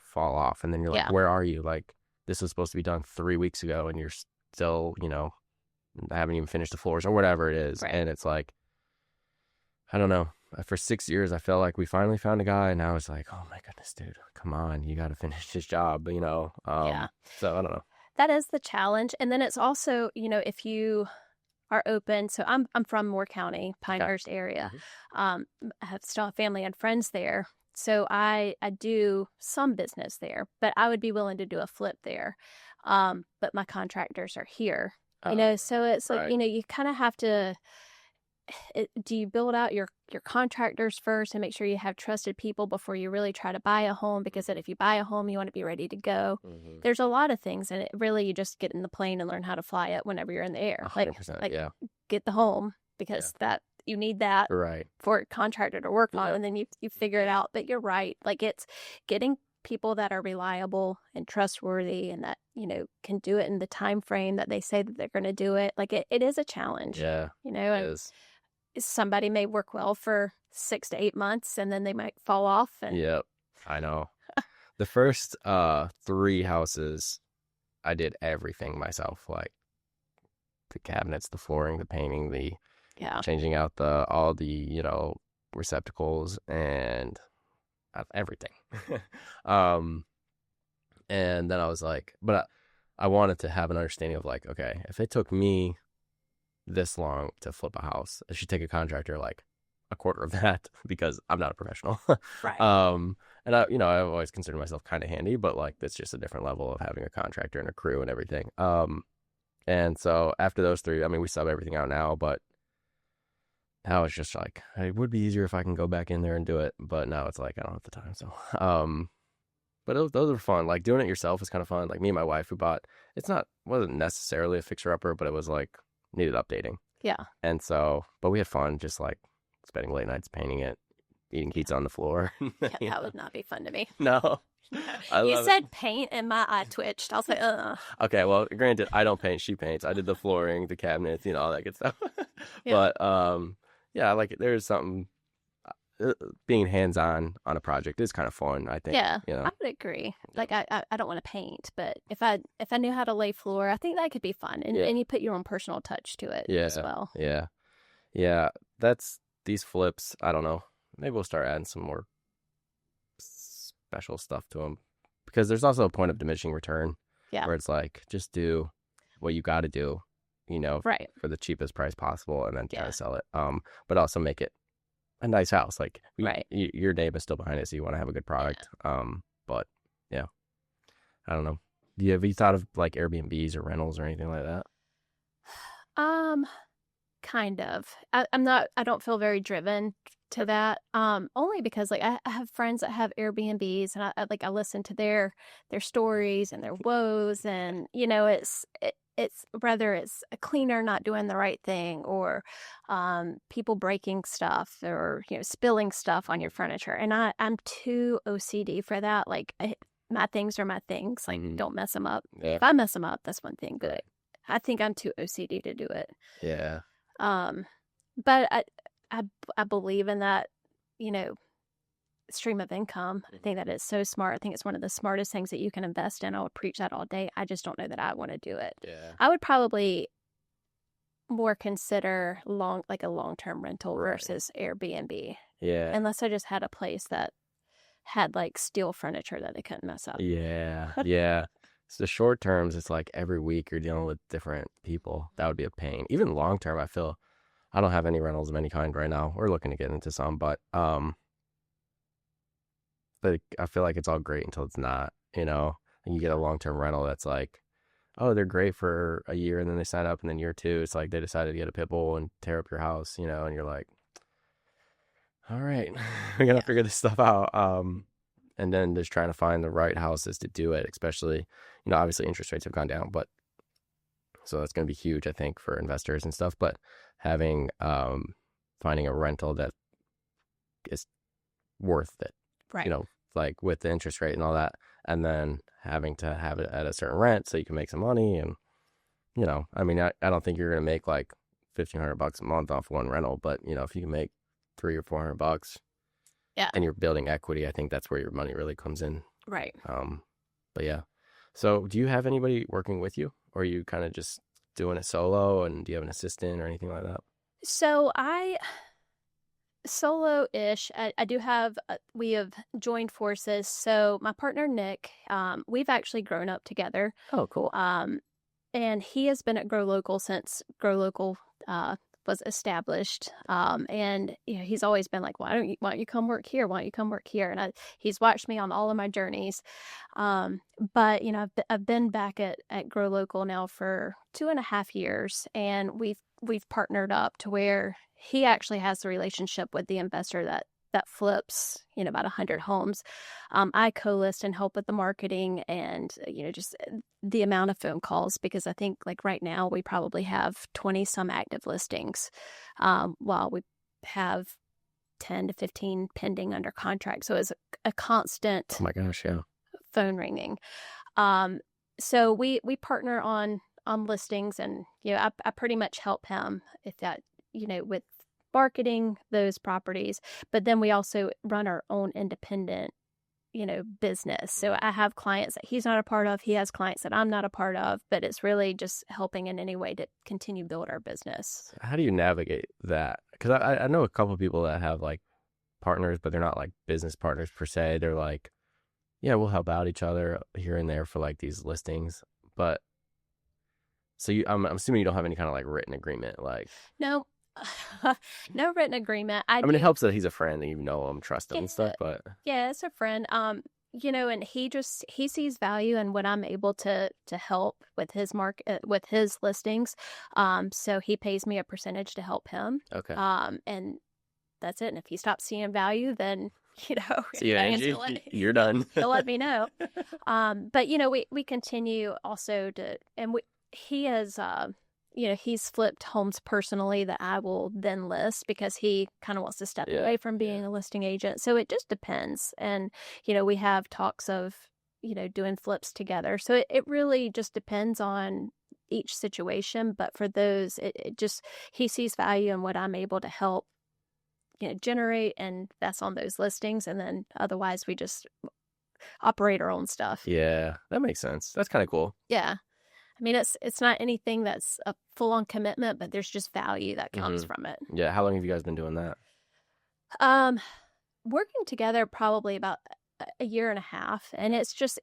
fall off, and then you're like, Yeah. where are you? Like this was supposed to be done 3 weeks ago, and you're still, haven't even finished the floors or whatever it is, Right. and it's like, I don't know. For 6 years, I felt like we finally found a guy, and now it's like, oh my goodness, dude, come on, you got to finish this job. Yeah. So I don't know. That is the challenge. And then it's also, if you are open. So I'm from Moore County, Okay. Pinehurst area. Hmm. I have still have family and friends there. So I do some business there, but I would be willing to do a flip there. But my contractors are here, Oh, so it's like, right. you kind of have to, do you build out your contractors first and make sure you have trusted people before you really try to buy a home? Because then if you buy a home, you want to be ready to go. Mm-hmm. There's a lot of things, and it really, you just get in the plane and learn how to fly it whenever you're in the air. Like 100%. like Yeah. get the home, Yeah. because that you need that Right. for a contractor to work on, Yeah. and then you figure it out. But you're right, like it's getting people that are reliable and trustworthy and that can do it in the time frame that they say that they're going to do it. Like it is a challenge, Yeah. It and is. somebody may work well for 6 to 8 months and then they might fall off. And Yep. I know. The first three houses, I did everything myself, like the cabinets, the flooring, the painting, the yeah. changing out the all the receptacles and everything. um, and then I was like, but I wanted to have an understanding of like, okay, if it took me this long to flip a house, it should take a contractor like a quarter of that because I'm not a professional. Right. And I've always considered myself kind of handy, but like it's just a different level of having a contractor and a crew and everything. And so after those three, I mean, we sub everything out now, but now it's just like it would be easier if I can go back in there and do it, but now it's like I don't have the time. So, but those are fun. Like doing it yourself is kind of fun. Like me and my wife, who bought wasn't necessarily a fixer upper, but it was like needed updating. Yeah. And so, but we had fun just like spending late nights painting it, eating pizza on the floor. Yeah, that would not be fun to me. No, I You love it. said paint and my eye twitched. I was like, Okay, well, granted, I don't paint. She paints. I did the flooring, the cabinets, all that good stuff. yeah. But yeah, I like it. There's something being hands-on on a project is kind of fun, I think. Yeah, I would agree. Like I don't want to paint, but if I knew how to lay floor, I think that could be fun, and Yeah. and you put your own personal touch to it Yeah, as well. yeah. That's these flips. I don't know. Maybe we'll start adding some more special stuff to them because there's also a point of diminishing return. Yeah. Where it's like just do what you got to do, Right. for the cheapest price possible, and then try Yeah. to sell it. But also make it a nice house. Like Right. your name is still behind it, so you want to have a good product. But yeah, I don't know. Have you thought of like Airbnbs or rentals or anything like that? Um, kind of. I don't feel very driven to that. Only because like I have friends that have Airbnbs and I listen to their stories and their woes and it's whether it's a cleaner not doing the right thing or people breaking stuff or spilling stuff on your furniture. And I'm too OCD for that. Like my things are my things. Like don't mess them up. Yeah. If I mess them up, that's one thing. But Right. I think I'm too OCD to do it. Yeah. Um, but I, I believe in that, you know, stream of income. I think that is so smart. I think it's one of the smartest things that you can invest in. I would preach that all day. I just don't know that I want to do it. Yeah. I would probably more consider like a long-term rental Right. versus Airbnb. Yeah. Unless I just had a place that had like steel furniture that they couldn't mess up. Yeah. Yeah. So the short terms, it's like every week you're dealing with different people. That would be a pain. Even long term, I feel I don't have any rentals of any kind right now. We're looking to get into some, but I feel like it's all great until it's not, and you get a long-term rental that's like, oh, they're great for a year and then they sign up and then year two, it's like they decided to get a pit bull and tear up your house, and you're like, all right, we got to figure this stuff out. And then just trying to find the right houses to do it, especially, obviously interest rates have gone down, but so that's going to be huge, I think, for investors and stuff, but having, finding a rental that is worth it, Right. like with the interest rate and all that, and then having to have it at a certain rent so you can make some money. And, I mean, I don't think you're going to make like $1,500 a month off one rental, but, if you can make $300 or $400 Yeah. and you're building equity, I think that's where your money really comes in. Right. But yeah. So do you have anybody working with you, or are you kind of just doing it solo, and do you have an assistant or anything like that? So I solo-ish. I do have we have joined forces. So my partner Nick, we've actually grown up together. Oh, cool. And he has been at Grow Local since Grow Local was established. And he's always been like, why don't you come work here? Why don't you come work here? And he's watched me on all of my journeys. But I've been back at Grow Local now for 2.5 years, and we've partnered up to where he actually has the relationship with the investor that flips, about 100 homes. I co-list and help with the marketing and, just the amount of phone calls, because I think like right now we probably have 20 some active listings, while we have 10 to 15 pending under contract. So it's a constant Oh my gosh. Yeah. phone ringing. So we partner on listings, and, I pretty much help him if that, with marketing those properties, but then we also run our own independent, business. So I have clients that he's not a part of. He has clients that I'm not a part of, but it's really just helping in any way to continue build our business. How do you navigate that? Because I know a couple of people that have like partners, but they're not like business partners per se. They're like, yeah, we'll help out each other here and there for like these listings. But so I'm assuming you don't have any kind of like written agreement, like. No. No written agreement. I mean, it helps that he's a friend and him, trust him Yeah, and stuff, but yeah, it's a friend. And he sees value in what I'm able to help with his with his listings. So he pays me a percentage to help him. okay. And that's it. And if he stops seeing value, then See you, Angie. You're done. He'll let me know. But we continue also to, and he has he's flipped homes personally that I will then list, because he kind of wants to step away from being a listing agent. So it just depends. And, we have talks of, doing flips together. So it really just depends on each situation. But for those, it just, he sees value in what I'm able to help, generate, and that's on those listings. And then otherwise we just operate our own stuff. Yeah, that makes sense. That's kind of cool. Yeah. I mean, it's not anything that's a full-on commitment, but there's just value that comes from it. Yeah. How long have you guys been doing that? Working together probably about a year and a half. And it's just,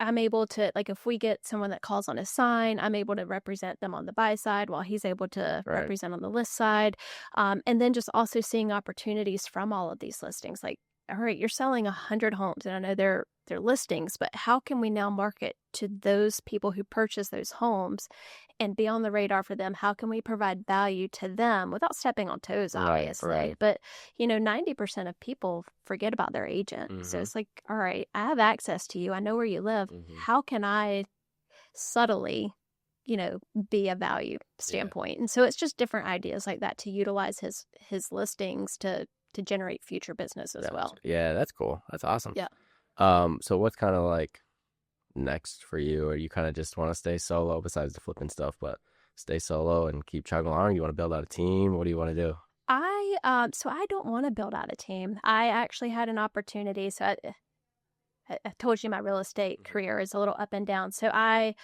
I'm able to, like, if we get someone that calls on a sign, I'm able to represent them on the buy side while he's able to Right. represent on the list side. And then just also seeing opportunities from all of these listings. Like, all right, you're selling 100 homes, and I know they're listings, but how can we now market to those people who purchase those homes and be on the radar for them? How can we provide value to them without stepping on toes, Right, obviously? right. But, 90% of people forget about their agent. So Mm-hmm. it's like, all right, I have access to you. I know where you live. Mm-hmm. How can I subtly, you know, be a value Yeah. standpoint? And so it's just different ideas like that to utilize his listings to generate future business as Gotcha. well. Yeah, that's cool. That's awesome. Yeah. So what's kind of like next for you? Or you kind of just want to stay solo besides the flipping stuff, but stay solo and keep chugging along? You want to build out a team? What do you want to do? So I don't want to build out a team. I actually had an opportunity. So I told you my real estate Mhm. career is a little up and down. So I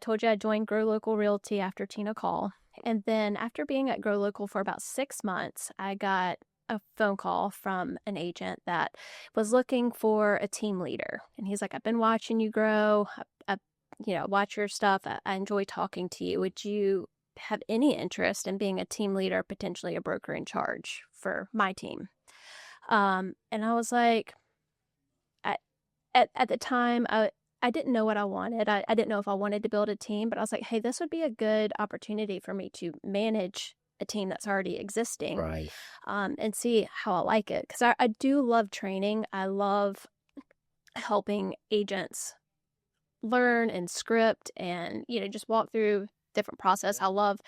told you I joined Grow Local Realty after Tina Call. And then after being at Grow Local for about 6 months, I got a phone call from an agent that was looking for a team leader. And he's like, I've been watching you grow. Watch your stuff. I enjoy talking to you. Would you have any interest in being a team leader, potentially a broker in charge for my team? And I was like, I, at the time, I didn't know what I wanted. I didn't know if I wanted to build a team, but I was like, hey, this would be a good opportunity for me to manage a team that's already existing, Right. and see how I like it. Because I do love training. I love helping agents learn and script and, just walk through different process. Yeah. I love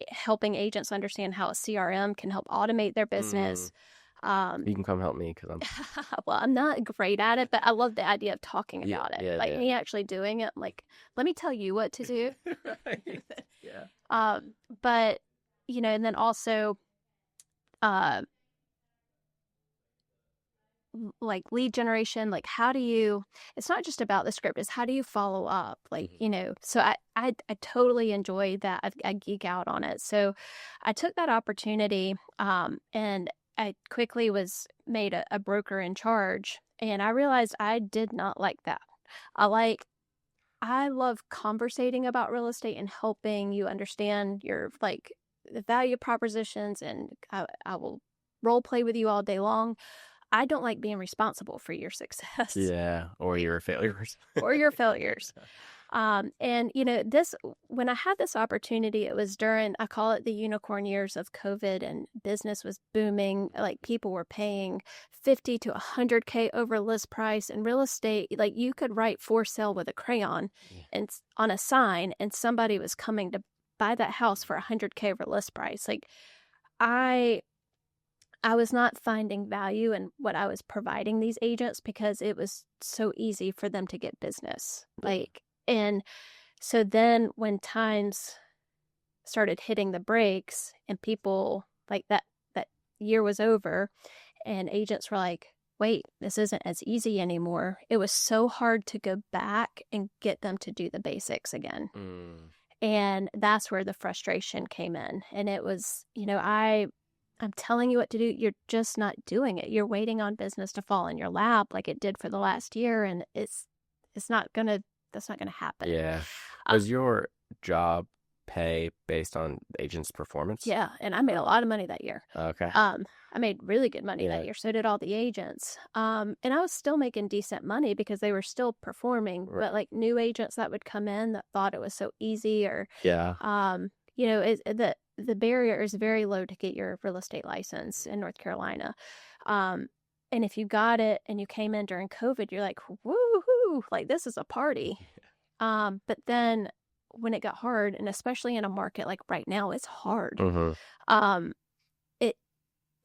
helping agents understand how a CRM can help automate their Mm. business. Um, You can come help me because I'm. well, I'm not great at it, but I love the idea of talking Yeah, about it. yeah, Like yeah. me actually doing it. I'm like, let me tell you what to do. Right. Yeah. um, but and then also, uh, like lead generation. Like, how do you? It's not just about the script. It's how do you follow up? Like, Mhm. So I totally enjoy that. I geek out on it. So I took that opportunity, and I quickly was made a broker in charge, and I realized I did not like that. I like I love conversating about real estate and helping you understand your like the value propositions, and I will role play with you all day long. I don't like being responsible for your success Yeah. Or like your failures. or your failures. And this when I had this opportunity, it was during, I call it the unicorn years of COVID, and business was booming. Like people were paying 50 to 100K over list price, and real estate, like you could write for sale with a crayon Yeah. and on a sign, and somebody was coming to buy that house for 100K over list price. Like I I was not finding value in what I was providing these agents because it was so easy for them to get business. Yeah. And so then when times started hitting the brakes and people like that year was over, and agents were like, wait, this isn't as easy anymore. It was so hard to go back and get them to do the basics again. Mm. And that's where the frustration came in. And it was, I'm telling you what to do. You're just not doing it. You're waiting on business to fall in your lap like it did for the last year. And it's not gonna, that's not gonna happen. Yeah. Uh, Does your job pay based on the agent's performance? yeah. And I made a lot of money that year. Okay. I made really good money that Yeah. year. So did all the agents. And I was still making decent money because they were still performing, Right. but like new agents that would come in that thought it was so easy, or Yeah. the barrier is very low to get your real estate license in North Carolina. And if you got it and you came in during COVID, you're like, woohoo, like this is a party. But then when it got hard, and especially in a market like right now, it's hard. Mm-hmm. Um, it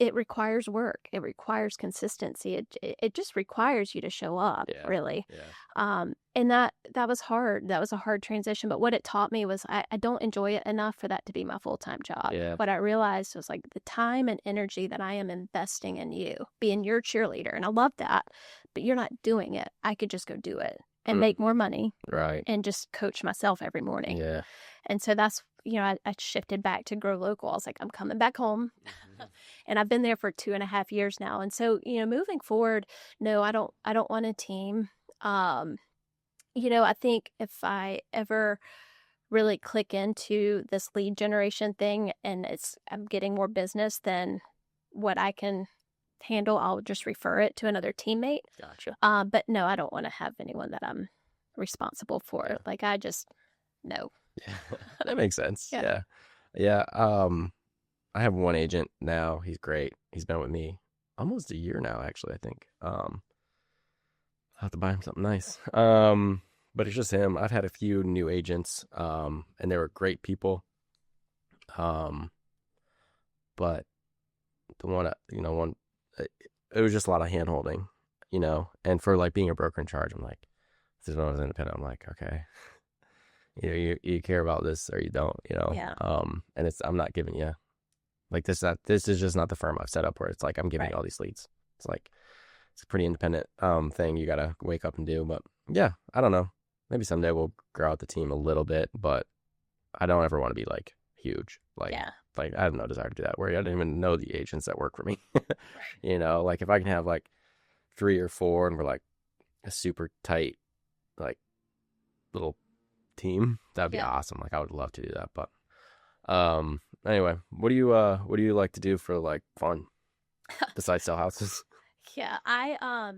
it requires work. It requires consistency. It just requires you to show up, Yeah. really. Yeah. And that was hard. That was a hard transition. But what it taught me was I don't enjoy it enough for that to be my full-time job. Yeah. What I realized was like the time and energy that I am investing in you, being your cheerleader, and I love that, but you're not doing it. I could just go do it and Mm. make more money Right. and just coach myself every morning. Yeah. And so that's, I shifted back to Grow Local. I was like, I'm coming back home. Mhm. And I've been there for 2.5 years now. And so, moving forward, no, I don't want a team. I think if I ever really click into this lead generation thing and I'm getting more business than what I can handle, I'll just refer it to another teammate. Gotcha. But no, I don't want to have anyone that I'm responsible for. Yeah. Like I just no. Yeah. That makes sense. Yeah. Yeah. Yeah. I have one agent now. He's great. He's been with me almost a year now, actually, I think. I'll have to buy him something nice. But it's just him. I've had a few new agents, and they were great people. Um, but the one, it was just a lot of hand holding, and for like being a broker in charge, I'm like, this is when I was independent. I'm like, okay, you care about this or you don't, Yeah. And I'm not giving you like this is just not the firm I've set up where it's like I'm giving you all these leads. It's like, it's a pretty independent thing you got to wake up and do. But yeah, I don't know. Maybe someday we'll grow out the team a little bit, but I don't ever want to be like huge. Yeah. Like I have no desire to do that where I don't even know the agents that work for me. Right. Like if I can have like 3 or 4 and we're like a super tight, like little team, that'd be Yeah. awesome. Like I would love to do that. But anyway, what do you like to do for like fun besides sell houses? Yeah. Well,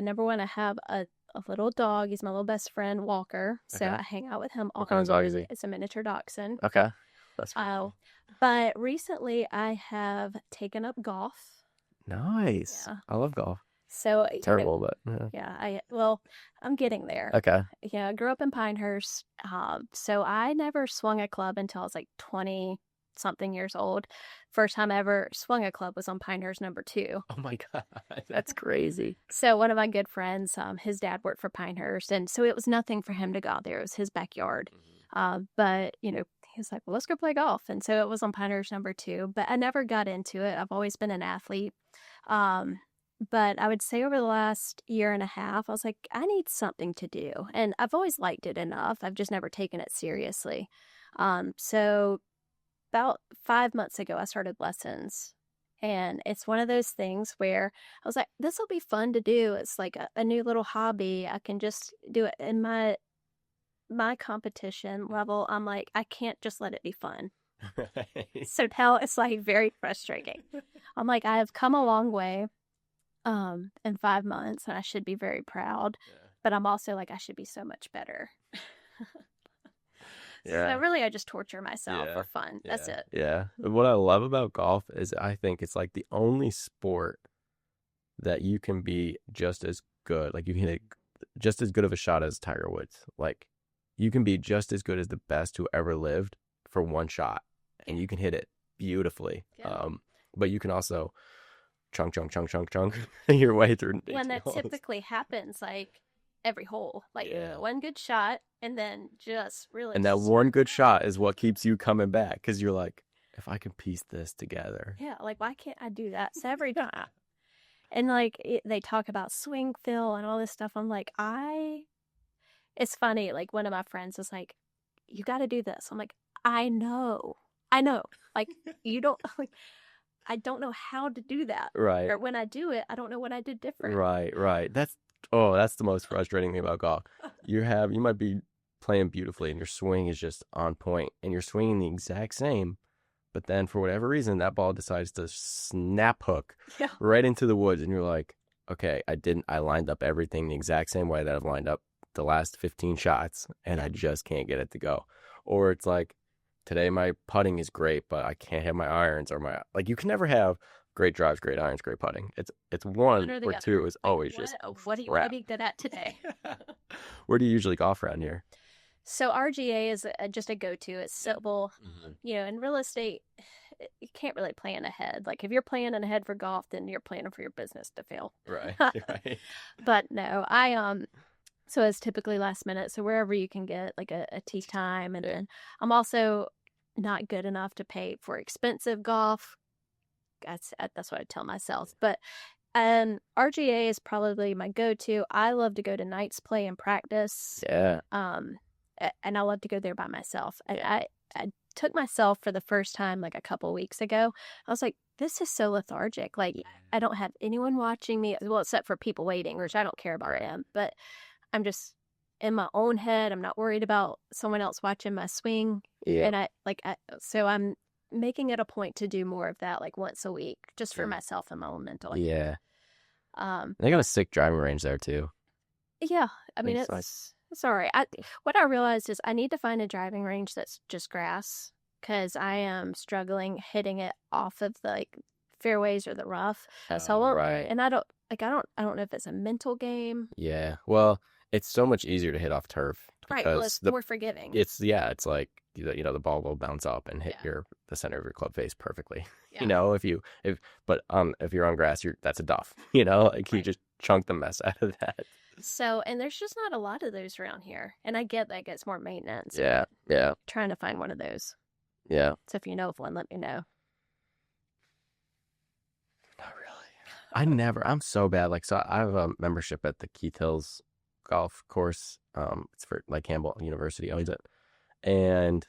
number one, I have a little dog. He's my little best friend, Walker. So Okay. I hang out with him What kind of dog is he? It's a miniature dachshund. Okay. That's Oh, but recently I have taken up golf. nice. Yeah. I love golf. So, Terrible, but well, I'm getting there. okay. Yeah, I grew up in Pinehurst. So I never swung a club until I was like 20 something years old. First time I ever swung a club was on Pinehurst #2. Oh my God, that's crazy. So one of my good friends, his dad worked for Pinehurst, and so it was nothing for him to go out there. It was his backyard. But he was like, "Well, let's go play golf," and so it was on Pinehurst #2. But I never got into it. I've always been an athlete. But I would say over the last year and a half, I was like, I need something to do, and I've always liked it enough. I've just never taken it seriously. So about 5 months ago, I started lessons. And it's one of those things where I was like, this will be fun to do. It's like a new little hobby. I can just do it in my competition level. I'm like, I can't just let it be fun. So now it's like very frustrating. I'm like, I have come a long way in 5 months, and I should be very proud. Yeah. But I'm also like, I should be so much better. Yeah. So really, I just torture myself Yeah. for fun. That's it. Yeah. What I love about golf is I think it's like the only sport that you can be just as good. Like you can hit just as good of a shot as Tiger Woods. Like you can be just as good as the best who ever lived for one shot, and you can hit it beautifully. Yeah. But you can also chunk your way through. When that typically happens, like every hole, like one good shot, and then just really. And that one good shot is what keeps you coming back because you're like, if I can piece this together. Yeah, like why can't I do that? So every time, and like they talk about swing feel and all this stuff. I'm like, It's funny. Like one of my friends was like, "You got to do this." I'm like, I know. Like you don't like. I don't know how to do that. Right. Or when I do it, I don't know what I did different. Right. That's the most frustrating thing about golf. You might be playing beautifully and your swing is just on point and you're swinging the exact same, but then for whatever reason that ball decides to snap hook right into the woods and you're like, okay, I lined up everything the exact same way that I've lined up the last 15 shots and I just can't get it to go. Or it's like, today my putting is great, but I can't have my irons or you can never have great drives, great irons, great putting. It's one or two is always just what are you good at today? Where do you usually golf around here? So RGA is just a go-to. It's simple. In real estate, you can't really plan ahead. Like if you're planning ahead for golf, then you're planning for your business to fail. Right. But no, so it's typically last minute. So wherever you can get like a tee time, and then I'm also not good enough to pay for expensive golf. That's what I tell myself. But RGA is probably my go-to. I love to go to Knights Play and practice. Yeah. And I love to go there by myself. I took myself for the first time like a couple weeks ago. I was like, this is so lethargic. Like I don't have anyone watching me. Well, except for people waiting, which I don't care about them. But I'm just in my own head. I'm not worried about someone else watching my swing. Yeah. And so I'm making it a point to do more of that, like once a week, just for myself and my own mental health. Yeah. Um, They got a sick driving range there too. yeah, I mean, It's nice. it's all right. What I realized is I need to find a driving range that's just grass because I am struggling hitting it off of the like fairways or the rough. So I Oh, won't, right. and I don't know if it's a mental game. Yeah. Well, it's so much easier to hit off turf Right. Well, because it's more forgiving. it's like the ball will bounce up and hit Yeah. the center of your club face perfectly. Yeah. If you're on grass, that's a duff. Like you Right. just chunk the mess out of that. So, and there's just not a lot of those around here. And I get that gets more maintenance. Yeah. but Yeah. Trying to find one of those. Yeah. So if you know of one, let me know. Not really. I'm so bad. Like, so I have a membership at the Keith Hills golf course. It's for like Campbell University owns it. And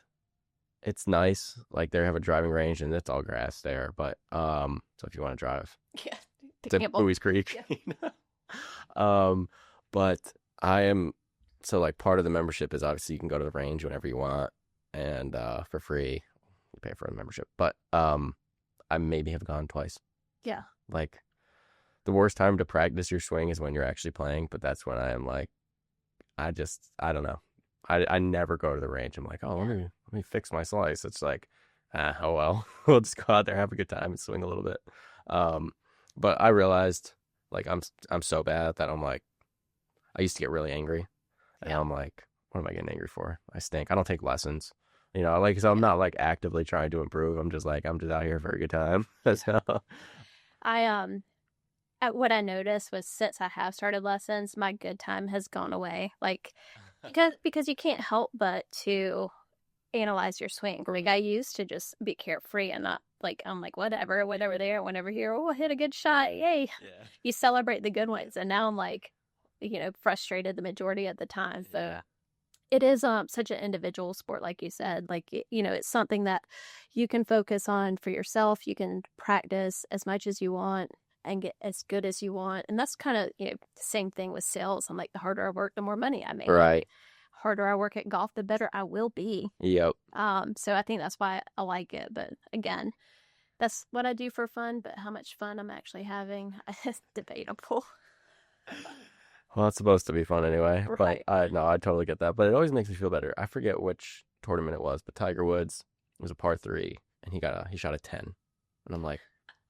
it's nice. Like they have a driving range and it's all grass there. But so if you want to drive Yeah. to Bowie's Creek, but I am so like part of the membership is obviously you can go to the range whenever you want and for free. You pay for a membership. But I maybe have gone twice. Yeah. Like the worst time to practice your swing is when you're actually playing, but that's when I am like I don't know. I never go to the range. I'm like, oh, let me fix my slice. It's like, oh well, we'll just go out there, have a good time, and swing a little bit. But I realized, like, I'm so bad that I'm like, I used to get really angry, and I'm like, what am I getting angry for? I stink. I don't take lessons, like, so I'm not like actively trying to improve. I'm just out here for a good time. So, I what I noticed was since I have started lessons, my good time has gone away. Like because you can't help but to analyze your swing. Like I used to just be carefree and not like I'm like whatever there, whenever here. Oh, I hit a good shot, yay! yeah, You celebrate the good ones, and now I'm like, frustrated the majority of the time. So yeah, it is such an individual sport, like you said. Like it's something that you can focus on for yourself. You can practice as much as you want and get as good as you want. And that's kind of the same thing with sales. I'm like, the harder I work, the more money I make. right, Harder I work at golf, the better I will be. yep. So I think that's why I like it. But again, that's what I do for fun. But how much fun I'm actually having is debatable. Well, it's supposed to be fun anyway, Right. but I totally get that. But it always makes me feel better. I forget which tournament it was, but Tiger Woods was a par three, and he shot a 10, and I'm like,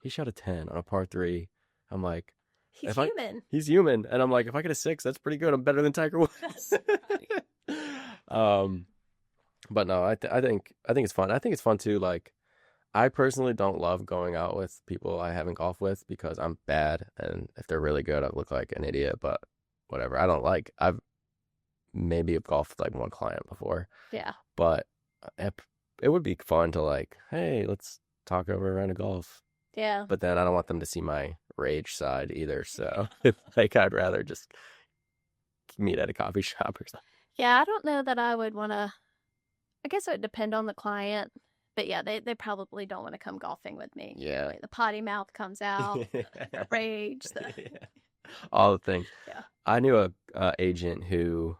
he shot a 10 on a par three. I'm like, He's human. he's human, and I'm like, if I get a 6, that's pretty good. I'm better than Tiger Woods. um, but no, I think it's fun. I think it's fun too. Like, I personally don't love going out with people I haven't golfed with because I'm bad, and if they're really good, I look like an idiot. But whatever. I've maybe golfed with like one client before. Yeah. But it would be fun to like, hey, let's talk over a round of golf. Yeah. But then I don't want them to see my rage side either. So like I'd rather just meet at a coffee shop or something. Yeah, I don't know that I would want to. I guess it would depend on the client. But yeah, they probably don't want to come golfing with me. Yeah. Like the potty mouth comes out, the rage. All the things. Yeah. I knew a agent who,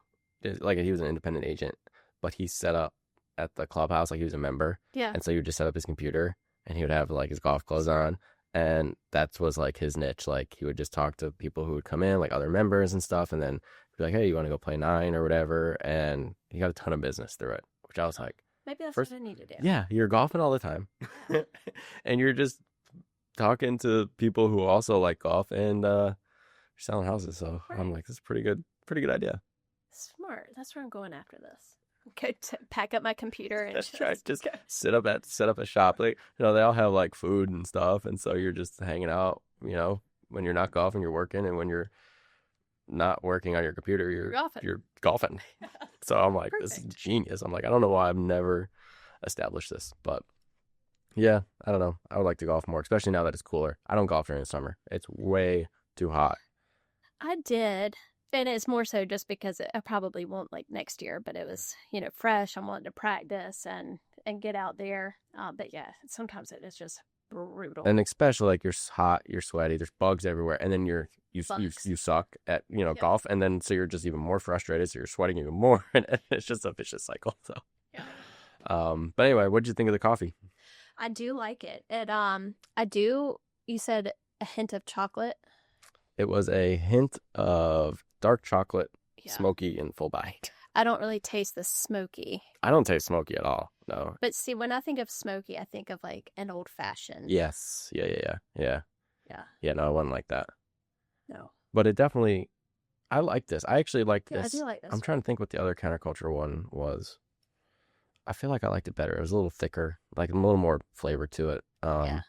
like, he was an independent agent, but he set up at the clubhouse like he was a member. Yeah. And so he would just set up his computer, and he would have like his golf clothes on, and that was like his niche. Like he would just talk to people who would come in, like other members and stuff, and then be like, "Hey, you want to go play 9 or whatever?" And he got a ton of business through it, which I was like, maybe that's what I need to do. yeah, you're golfing all the time, and you're just talking to people who also like golf and selling houses. So I'm like, this is a pretty good idea. Smart. That's where I'm going after this. Okay, to pack up my computer and That's right. Just set up a shop. Like, they all have like food and stuff, and so you're just hanging out. When you're not golfing, you're working, and when you're not working on your computer, you're golfing. So I'm like, this is genius. I'm like, I don't know why I've never established this, but yeah, I don't know. I would like to golf more, especially now that it's cooler. I don't golf during the summer. It's way too hot. I did. And it's more so just because I probably won't like next year, but it was, fresh. I'm wanting to practice and get out there. But yeah, sometimes it is just brutal. And especially like you're hot, you're sweaty, there's bugs everywhere, and then you suck at golf, and then so you're just even more frustrated, so you're sweating even more, and it's just a vicious cycle. So, but anyway, what did you think of the coffee? I do like it. I do. You said a hint of chocolate. It was a hint of dark chocolate, Yeah. smoky, and full bite. I don't really taste the smoky. I don't taste smoky at all. No. But see, when I think of smoky, I think of like an old fashioned. Yes. Yeah. Yeah. Yeah, no, I wasn't like that. No. But it definitely, I like this. I actually like Yeah, I this. do like this I'm one. trying to think what the other counterculture one was. I feel like I liked it better. It was a little thicker, like a little more flavor to it. Yeah.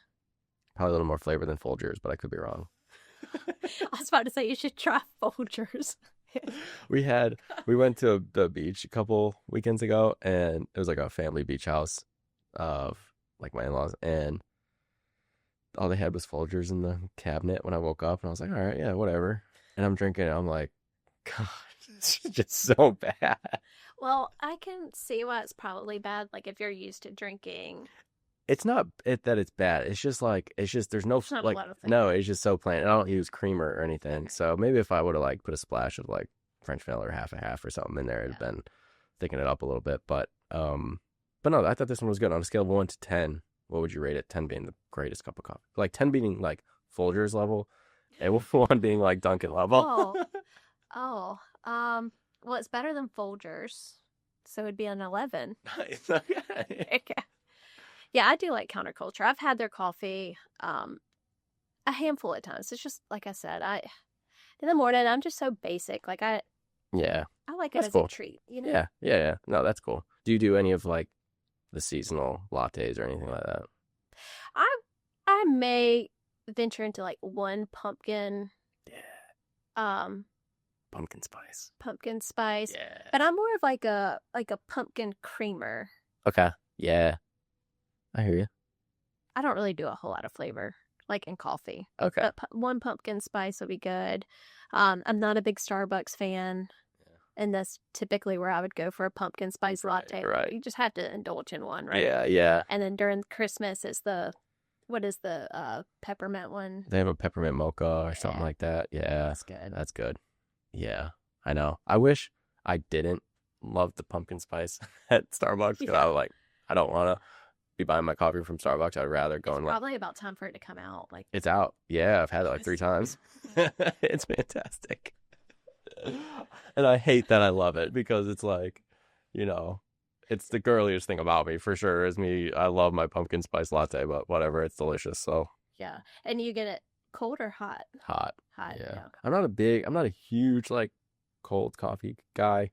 Probably a little more flavor than Folgers, but I could be wrong. I was about to say you should try Folgers. We went to the beach a couple weekends ago, and it was like a family beach house of like my in-laws, and all they had was Folgers in the cabinet when I woke up, and I was like, all right, yeah, whatever. And I'm drinking it. I'm like, God, it's just so bad. Well, I can see why it's probably bad. Like if you're used to drinking. It's not that it's bad. It's just like there's no It's not a like lot of no. flavor. It's just so plain. I don't use creamer or anything. Okay. So maybe if I would have like put a splash of like French vanilla or half a half or something in there, it'd have been thicking it up a little bit. But no, I thought this one was good. On a scale of 1 to 10, what would you rate it? 10 being the greatest cup of coffee, like 10 being like Folgers level, and 1 being like Dunkin' level. Well, it's better than Folgers, so it'd be an 11. Nice. Okay. Okay. Yeah, I do like counterculture. I've had their coffee a handful of times. It's just like I said, I in the morning I'm just so basic. Like Yeah, I like it that's as cool. a treat, you know? Yeah. No, that's cool. Do you do any of like the seasonal lattes or anything like that? I I may venture into like one Yeah, um pumpkin spice, Yeah. but I'm more of like a pumpkin creamer. Okay. Yeah, I hear you. I don't really do a whole lot of flavor like in coffee. Okay. But one pumpkin spice would be good. I'm not a big Starbucks fan, and that's typically where I would go for a pumpkin spice latte. Right. You just have to indulge in one, right? Yeah. And then during Christmas, it's what is the peppermint one? They have a peppermint mocha or something like that. Yeah, that's good. Yeah, I know. I wish I didn't love the pumpkin spice at Starbucks because I was like, I don't want to be buying my coffee from Starbucks. I'd rather go and like. Probably about time for it to come out. Like It's out. Yeah, I've had it like 3 times. It's fantastic. And I hate that I love it because it's like, it's the girliest thing about me for sure is me. I love my pumpkin spice latte, but whatever, it's delicious. So yeah, and you get it cold or hot? hot. Hot. Yeah. I'm not a huge like cold coffee guy.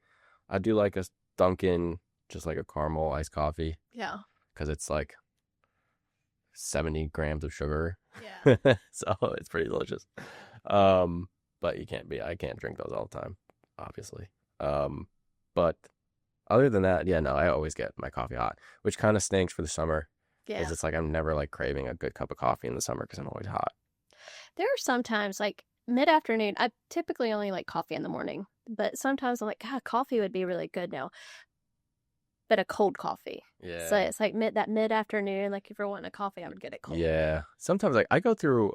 I do like a Dunkin', just like a caramel iced coffee. Yeah. Because it's like 70 grams of sugar. Yeah. So it's pretty delicious. But I can't drink those all the time, obviously. But other than that, yeah, no, I always get my coffee hot, which kind of stinks for the summer. Yeah. Because it's like I'm never like craving a good cup of coffee in the summer because I'm always hot. There are sometimes like mid-afternoon, I typically only like coffee in the morning, but sometimes I'm like, God, coffee would be really good now. But a cold coffee. Yeah. So it's like mid-afternoon, like if you're wanting a coffee, I would get it cold. Yeah. Sometimes like I go through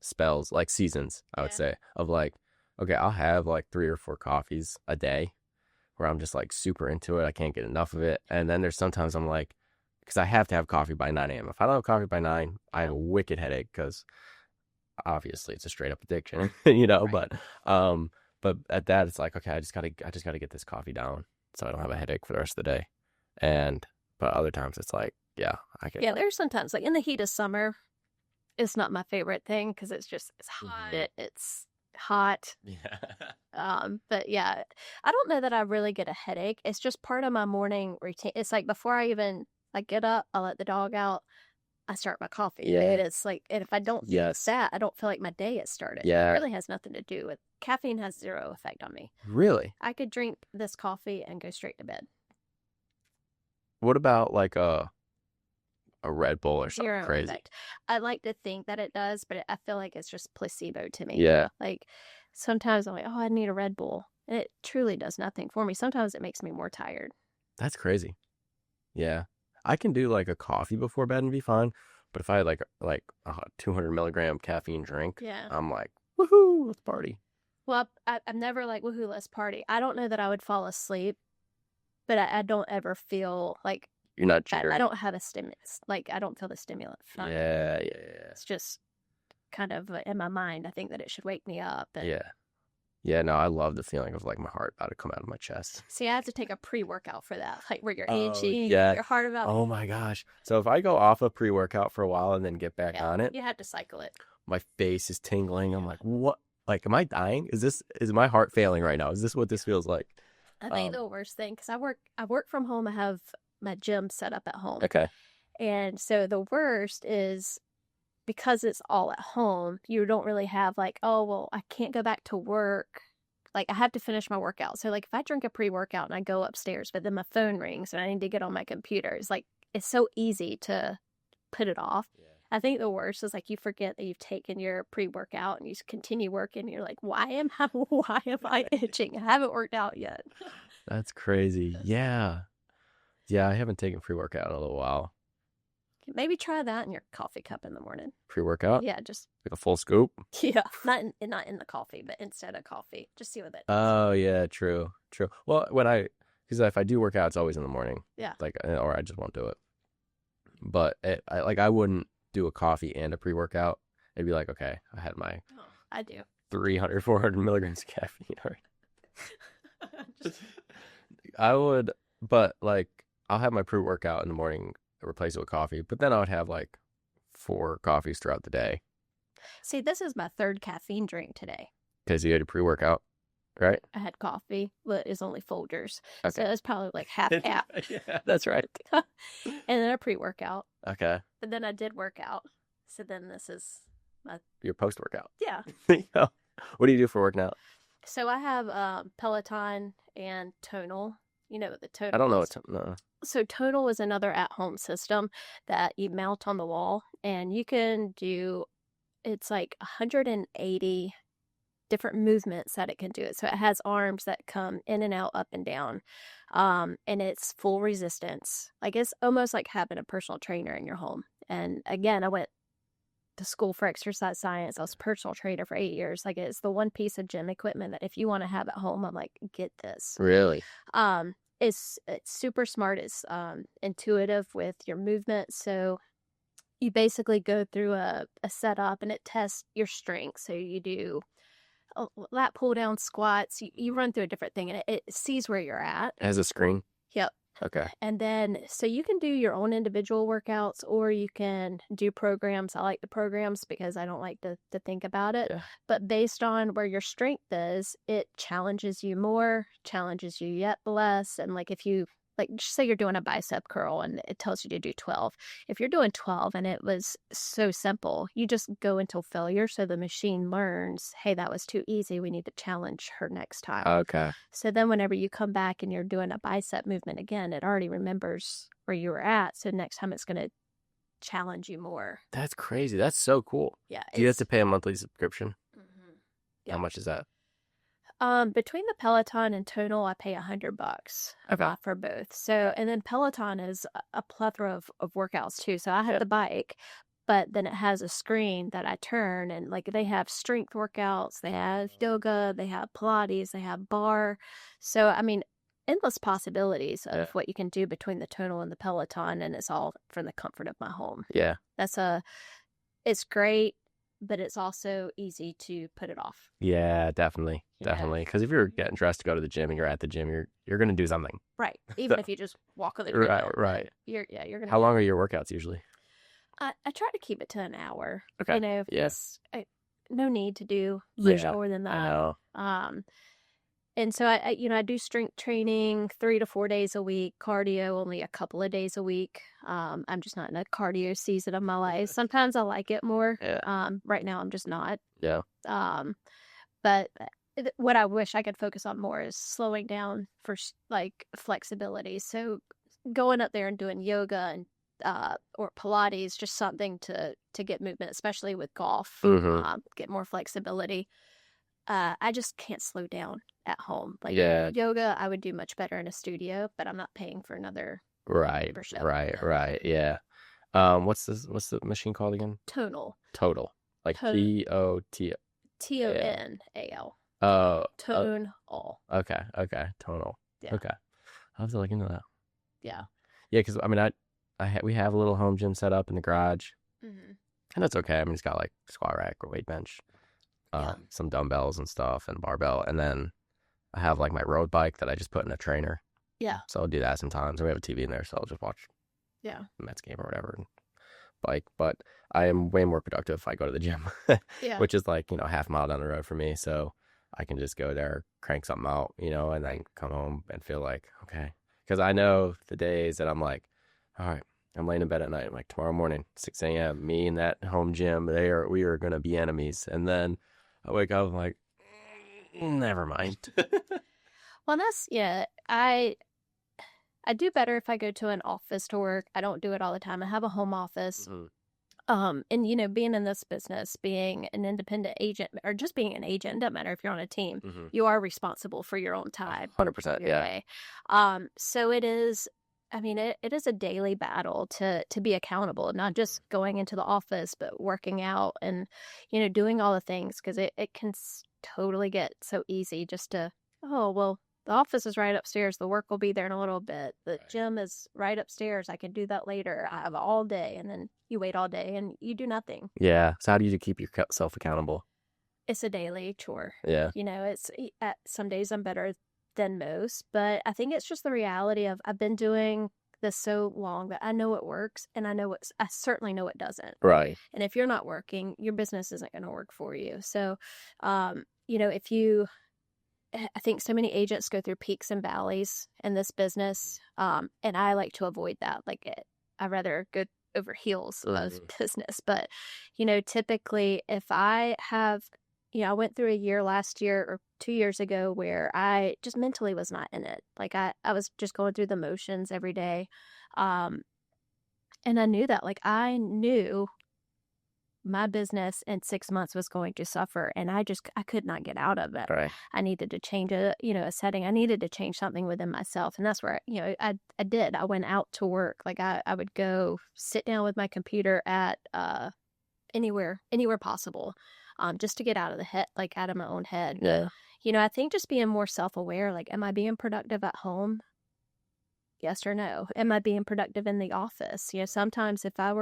spells, like seasons, I would say, of like, okay, I'll have like 3 or 4 coffees a day where I'm just like super into it. I can't get enough of it. And then there's sometimes I'm like, because I have to have coffee by 9 a.m. If I don't have coffee by 9, I have a wicked headache because obviously it's a straight up addiction, Right. but at that it's like, okay, I just gotta get this coffee down so I don't have a headache for the rest of the day. But other times it's like, yeah, I get. Yeah, there's sometimes like in the heat of summer, it's not my favorite thing because it's hot. It's hot. Yeah. But yeah, I don't know that I really get a headache. It's just part of my morning routine. It's like before I even like get up, I let the dog out, I start my coffee. Yeah. And it's like, and if I don't do Yes. that, I don't feel like my day has started. Yeah. It really has nothing to do with caffeine. Has zero effect on me. Really? I could drink this coffee and go straight to bed. What about like a Red Bull or something Zero crazy? effect. I like to think that it does, but I feel like it's just placebo to me. Yeah. Like sometimes I'm like, oh, I need a Red Bull. And it truly does nothing for me. Sometimes it makes me more tired. That's crazy. Yeah. I can do like a coffee before bed and be fine. But if I had like a 200 milligram caffeine drink, Yeah. I'm like, woohoo, let's party. Well, I'm never like, woohoo, let's party. I don't know that I would fall asleep, but I don't ever feel like You're not But I jittering. don't have a stimulus. Like, I don't feel the stimulant front. Yeah. It's just kind of in my mind. I think that it should wake me up. And Yeah. Yeah, no, I love the feeling of like my heart about to come out of my chest. see, I have to take a pre-workout for that. Like where you're Oh, Angie, yeah. your heart about. Oh my gosh. So if I go off a pre-workout for a while and then get back Yeah, on it, you have to cycle it. my face is tingling. I'm like, what? Like, am I dying? Is my heart failing right now? Is this what this feels like? I think the worst thing, because I work from home. I have my gym set up at home. Okay. And so the worst is because it's all at home, you don't really have like, oh, well, I can't go back to work. Like I have to finish my workout. So like if I drink a pre-workout and I go upstairs, but then my phone rings and I need to get on my computer, it's so easy to put it off. Yeah. I think the worst is like you forget that you've taken your pre-workout and you continue working. And you're like, why am I itching? I haven't worked out yet. That's crazy. Yeah. Yeah, I haven't taken pre-workout in a little while. Maybe try that in your coffee cup in the morning. Pre-workout? Yeah, just Like a full scoop? yeah, not in the coffee, but instead of coffee, just see what that does. Oh, yeah, true. Well, because if I do work out, it's always in the morning. Yeah. Like, or I just won't do it. But I wouldn't do a coffee and a pre-workout. It'd be like, okay, I had my I do 300, 400 milligrams of caffeine. I would, but like, I'll have my pre-workout in the morning, replace it with coffee. But then I would have like 4 coffees throughout the day. See, this is my third caffeine drink today. Because you had a pre-workout, right? I had coffee, but it's only Folgers. Okay. So it's probably like half cap. Yeah, that's right. And then a pre-workout. Okay. But then I did work out. So then this is Your post-workout. yeah. Yeah. What do you do for work now? So I have Peloton and Tonal. You know what the Tonal I don't know is? no. So Tonal is another at-home system that you mount on the wall, and you can do, it's like 180 different movements that it can do. So it has arms that come in and out, up and down, and it's full resistance. Like it's almost like having a personal trainer in your home. And again, I went to school for exercise science. I was a personal trainer for 8 years. Like it's the one piece of gym equipment that if you want to have at home, I'm like, get this. Really? It's super smart. It's intuitive with your movement. So you basically go through a setup and it tests your strength. So you do lat pull down squats. You run through a different thing and it sees where you're at. It has a screen? Yep. Okay. And then, so you can do your own individual workouts or you can do programs. I like the programs because I don't like to think about it. Yeah. But based on where your strength is, it challenges you more, challenges you yet less. And like if you, like say you're doing a bicep curl and it tells you to do 12. If you're doing 12 and it was so simple, you just go until failure. So the machine learns, hey, that was too easy. We need to challenge her next time. Okay. So then whenever you come back and you're doing a bicep movement again, it already remembers where you were at. So next time it's going to challenge you more. That's crazy. That's so cool. Yeah. Do you have to pay a monthly subscription? Mm-hmm. How much is that? Between the Peloton and Tonal, I pay $100 for both. So, and then Peloton is a plethora of workouts too. So I have the bike, but then it has a screen that I turn and like they have strength workouts, they have yoga, they have Pilates, they have bar. So, I mean, endless possibilities of what you can do between the Tonal and the Peloton. And it's all from the comfort of my home. Yeah. It's great. But it's also easy to put it off. Yeah, definitely. Because if you're getting dressed to go to the gym and you're at the gym, you're going to do something. Right. Even if you just walk on the treadmill. Right. You're going to. How long are your workouts usually? I try to keep it to an hour. Okay. You know, no need to do much more than that. I know. And so I do strength training 3 to 4 days a week, cardio only a couple of days a week. I'm just not in a cardio season of my life. Sometimes I like it more. Yeah. Right now I'm just not. Yeah. But what I wish I could focus on more is slowing down for like flexibility. So going up there and doing yoga and or Pilates, just something to get movement, especially with golf, get more flexibility. I just can't slow down at home. Like yoga, I would do much better in a studio, but I'm not paying for another membership. Right. Yeah. What's the machine called again? Tonal. Total. Like TOT. TONAL. Oh. Tonal. Okay. Tonal. Yeah. Okay. I'll have to look into that. Yeah. Yeah, because I mean, we have a little home gym set up in the garage, Hmm. and that's okay. I mean, it's got like squat rack or weight bench, Yeah. some dumbbells and stuff, and barbell, and then I have like my road bike that I just put in a trainer. Yeah. So I'll do that sometimes. And we have a TV in there, so I'll just watch Yeah. the Mets game or whatever and bike. But I am way more productive if I go to the gym, Yeah. which is like, half a mile down the road for me. So I can just go there, crank something out, and then come home and feel like, okay. Because I know the days that I'm like, all right, I'm laying in bed at night. I'm like, tomorrow morning, 6 a.m., me and that home gym, we are going to be enemies. And then I wake up, I'm like, never mind. Well, that's yeah. I do better if I go to an office to work. I don't do it all the time. I have a home office. Mhm. And being in this business, being an independent agent or just being an agent, doesn't matter if you're on a team, Mhm. you are responsible for your own time, 100%. your Yeah. day. So it is, I mean, it is a daily battle to be accountable, not just going into the office, but working out and, doing all the things because it can totally get so easy just to, oh, well, the office is right upstairs. The work will be there in a little bit. The Right. gym is right upstairs. I can do that later. I have all day. And then you wait all day and you do nothing. Yeah. So how do you keep yourself accountable? It's a daily chore. Yeah. Some days I'm better than most, but I think it's just the reality of I've been doing this so long that I know it works and I certainly know it doesn't. Right. And if you're not working, your business isn't going to work for you. So, if you I think so many agents go through peaks and valleys in this business, and I like to avoid that. I rather go over heels of Mhm. business. But typically, if I have, I went through a year last year or 2 years ago where I just mentally was not in it. Like I was just going through the motions every day, um, and I knew that. Like I knew my business in 6 months was going to suffer and I could not get out of it. Right. I needed to change a setting. I needed to change something within myself. And that's where, I did. I went out to work. Like I would go sit down with my computer at anywhere possible. Just to get out of the head, like out of my own head. Yeah. I think just being more self-aware, like, am I being productive at home? Yes or no? Am I being productive in the office? Sometimes if I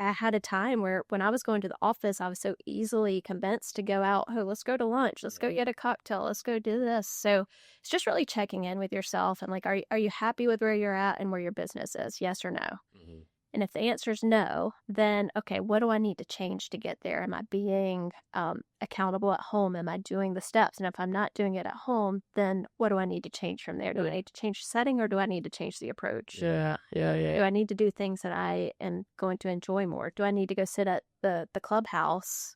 had a time where when I was going to the office, I was so easily convinced to go out. Oh, let's go to lunch. Let's go get a cocktail. Let's go do this. So it's just really checking in with yourself and like, are you happy with where you're at and where your business is? Yes or no? Mhm. And if the answer is no, then okay, what do I need to change to get there? Am I being accountable at home? Am I doing the steps? And if I'm not doing it at home, then what do I need to change from there? Do I need to change the setting or do I need to change the approach? Yeah. Yeah. Do Yeah. I need to do things that I am going to enjoy more? Do I need to go sit at the clubhouse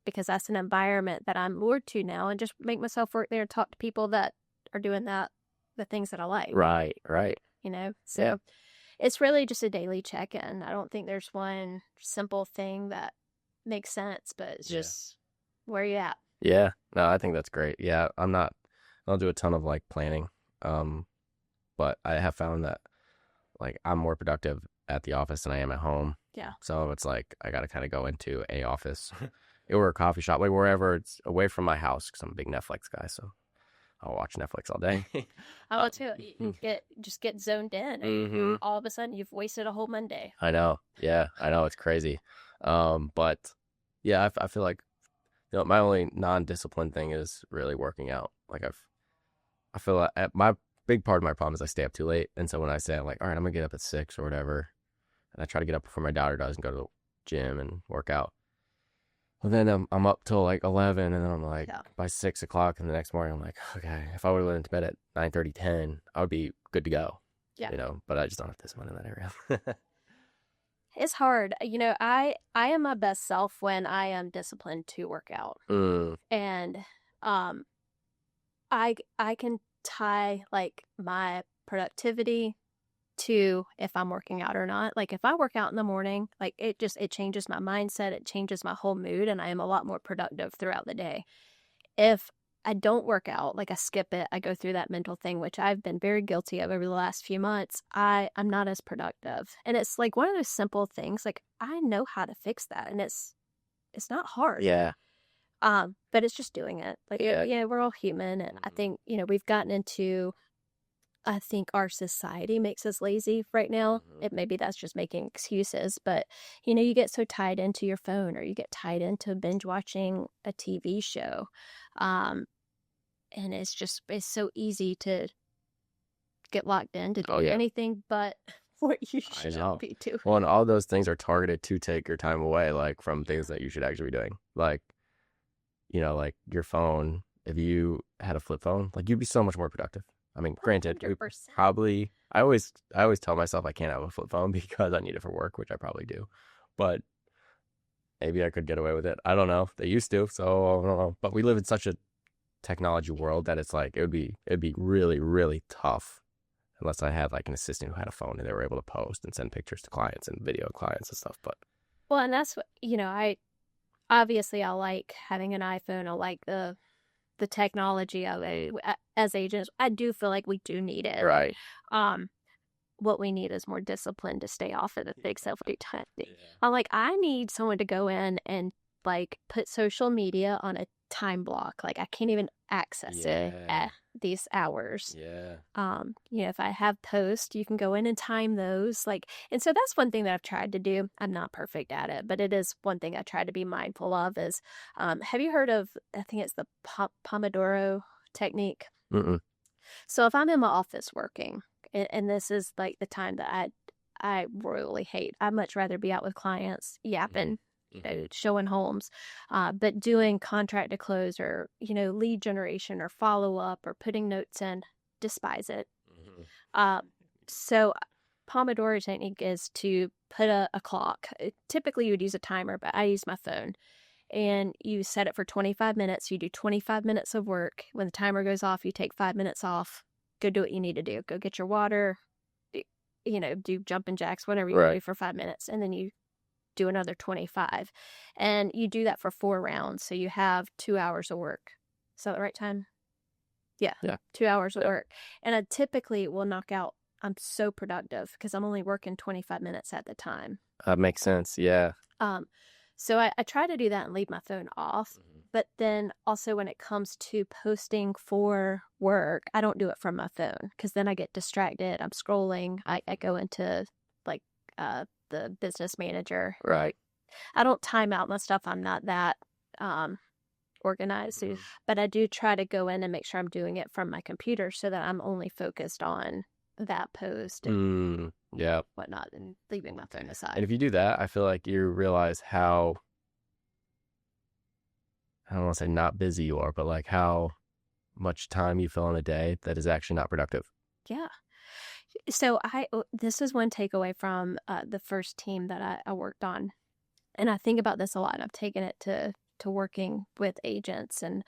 because that's an environment that I'm lured to now and just make myself work there and talk to people that are doing the things that I like, Right. Right. So Yeah. it's really just a daily check-in. I don't think there's one simple thing that makes sense, but it's Yeah. just where you at. Yeah. No, I think that's great. Yeah. I don't do a ton of like planning. But I have found that like I'm more productive at the office than I am at home. Yeah. So it's like I got to kind of go into a office or a coffee shop, like wherever it's away from my house because I'm a big Netflix guy. So I'll watch Netflix all day. I will too. You can get zoned in, and Mm-hmm. all of a sudden you've wasted a whole Monday. I know. Yeah, I know. It's crazy. But yeah, I feel like my only non-disciplined thing is really working out. Like I feel like my big part of my problem is I stay up too late, and so when I say I'm like, all right, I'm gonna get up at 6 or whatever, and I try to get up before my daughter does and go to the gym and work out. Well, then I'm up till like 11, and then I'm like, Yeah. by 6 o'clock in the next morning, I'm like, okay, if I would have went to bed at 9:30, 10, I would be good to go. Yeah. But I just don't have discipline in that area. It's hard. I am my best self when I am disciplined to work out. Mm, And um I can tie like my productivity to if I'm working out or not. Like if I work out in the morning, like it changes my mindset, it changes my whole mood and I am a lot more productive throughout the day. If I don't work out, like I skip it, I go through that mental thing, which I've been very guilty of over the last few months. I'm not as productive. And it's like one of those simple things, like I know how to fix that and it's not hard. yeah. But it's just doing it. Like Yeah. yeah, we're all human and I think, we've gotten into I think our society makes us lazy right now. Hmm. It maybe that's just making excuses, but you get so tied into your phone or you get tied into binge watching a TV show. Um, and it's so easy to get locked in to Oh do yeah, anything but what you I should know. be doing. Well, and all those things are targeted to take your time away, like from things that you should actually be doing. Like, like your phone, if you had a flip phone, like you'd be so much more productive. I mean, granted, we 100%. probably I always tell myself I can't have a flip phone because I need it for work, which I probably do. But maybe I could get away with it. I don't know. They used to, so I don't know. But we live in such a technology world that it's like it'd be really, really tough unless I had like an assistant who had a phone and they were able to post and send pictures to clients and video clients and stuff. But Well, and that's what, I obviously I like having an iPhone. I like the technology of it. As agents, I do feel like we do need it. right. Um, what we need is more discipline to stay off of the big Yeah. self-do time. Yeah. I'm like, I need someone to go in and like put social media on a time block. Like I can't even access it Yeah. at these hours. Yeah. If I have posts, you can go in and time those. Like, and so that's one thing that I've tried to do. I'm not perfect at it, but it is one thing I try to be mindful of is, have you heard of, I think it's the Pomodoro technique? Mm-mm. So if I'm in my office working, and this is like the time that I royally hate, I'd much rather be out with clients yapping, Mm-hmm. showing homes, but doing contract to close or lead generation or follow up or putting notes in, despise it. Mm-hmm. Uh, so Pomodoro technique is to put a clock. Typically, you would use a timer, but I use my phone. And you set it for 25 minutes. You do 25 minutes of work. When the timer goes off, you take 5 minutes off. Go do what you need to do. Go get your water, do jumping jacks, whatever you Right. do for 5 minutes. And then you do another 25. And you do that for 4 rounds. So you have 2 hours of work. Is that the right time? Yeah. Yeah. 2 hours of Yeah. work. And I typically will knock out, I'm so productive because I'm only working 25 minutes at the time. That makes sense. Yeah. Um, so I try to do that and leave my phone off. Mm-hmm. But then also when it comes to posting for work, I don't do it from my phone because then I get distracted. I'm scrolling. I go into like the business manager. Right. I don't time out my stuff. I'm not that organized. Mm-hmm. But I do try to go in and make sure I'm doing it from my computer so that I'm only focused on that post and Yeah. whatnot and leaving my phone aside. And if you do that, I feel like you realize how, I don't want to say not busy you are, but like how much time you fill in a day that is actually not productive. Yeah. So this is one takeaway from the first team that I worked on. And I think about this a lot. I've taken it to working with agents. And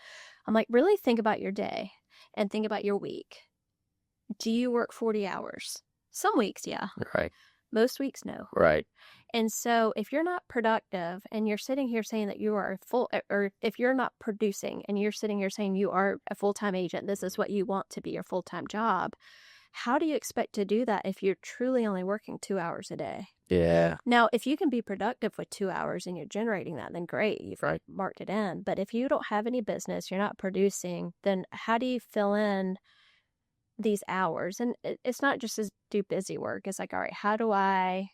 I'm like, really think about your day and think about your week. Do you work 40 hours? Some weeks, yeah. Right. Most weeks, no. Right. And so if you're not productive and you're sitting here saying that you are or if you're not producing and you're sitting here saying you are a full-time agent, this is what you want to be your full-time job, how do you expect to do that if you're truly only working 2 hours a day? Yeah. Now, if you can be productive with 2 hours and you're generating that, then great, you've Right. marked it in. But if you don't have any business, you're not producing, then how do you fill in these hours? And it's not just to do busy work. It's like, all right, how do I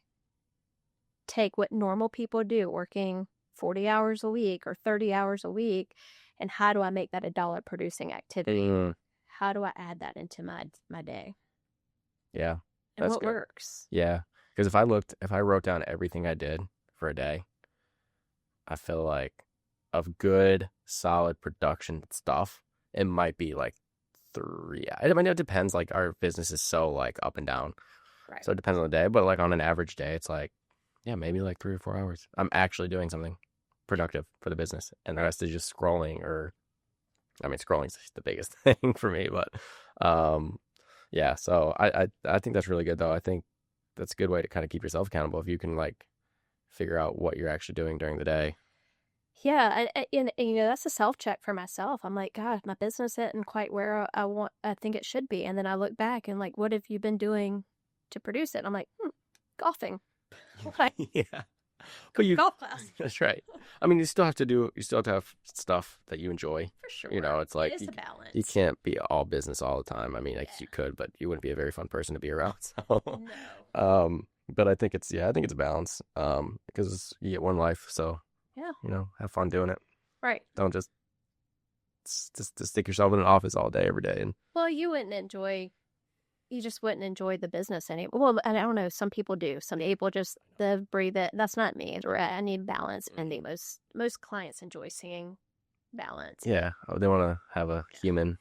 take what normal people do, working 40 hours a week or 30 hours a week, and how do I make that a dollar producing activity? Mm. How do I add that into my day? Yeah. And That's what good. works? Yeah. Because if I wrote down everything I did for a day, I feel like of good, solid production stuff, it might be like 3. I mean, it depends. Like our business is so like up and down. Right. So it depends on the day. But like on an average day, it's like, yeah, maybe like 3 or 4 hours. I'm actually doing something productive for the business. And the rest is just scrolling I mean, scrolling's the biggest thing for me. But yeah, so I think that's really good though. I think that's a good way to kind of keep yourself accountable if you can like figure out what you're actually doing during the day. Yeah, and that's a self check for myself. I'm like, God, my business isn't quite where I think it should be. And then I look back and like, what have you been doing to produce it? I'm like, golfing. Like, Yeah. But you, golf class. that's right. I mean, you still have to have stuff that you enjoy. For sure. It's like it is you, a balance. you can't be all business all the time. I mean, I guess you could, but you wouldn't be a very fun person to be around. So, No. but I think it's a balance. Because you get one life, so Yeah. have fun doing it. Right. Don't just stick yourself in an office all day every day. And well, you just wouldn't enjoy the business anymore. Well, and I don't know. Some people do. Some people just live, breathe it. That's not me. I need balance. And most clients enjoy seeing balance. Yeah, they want to have a human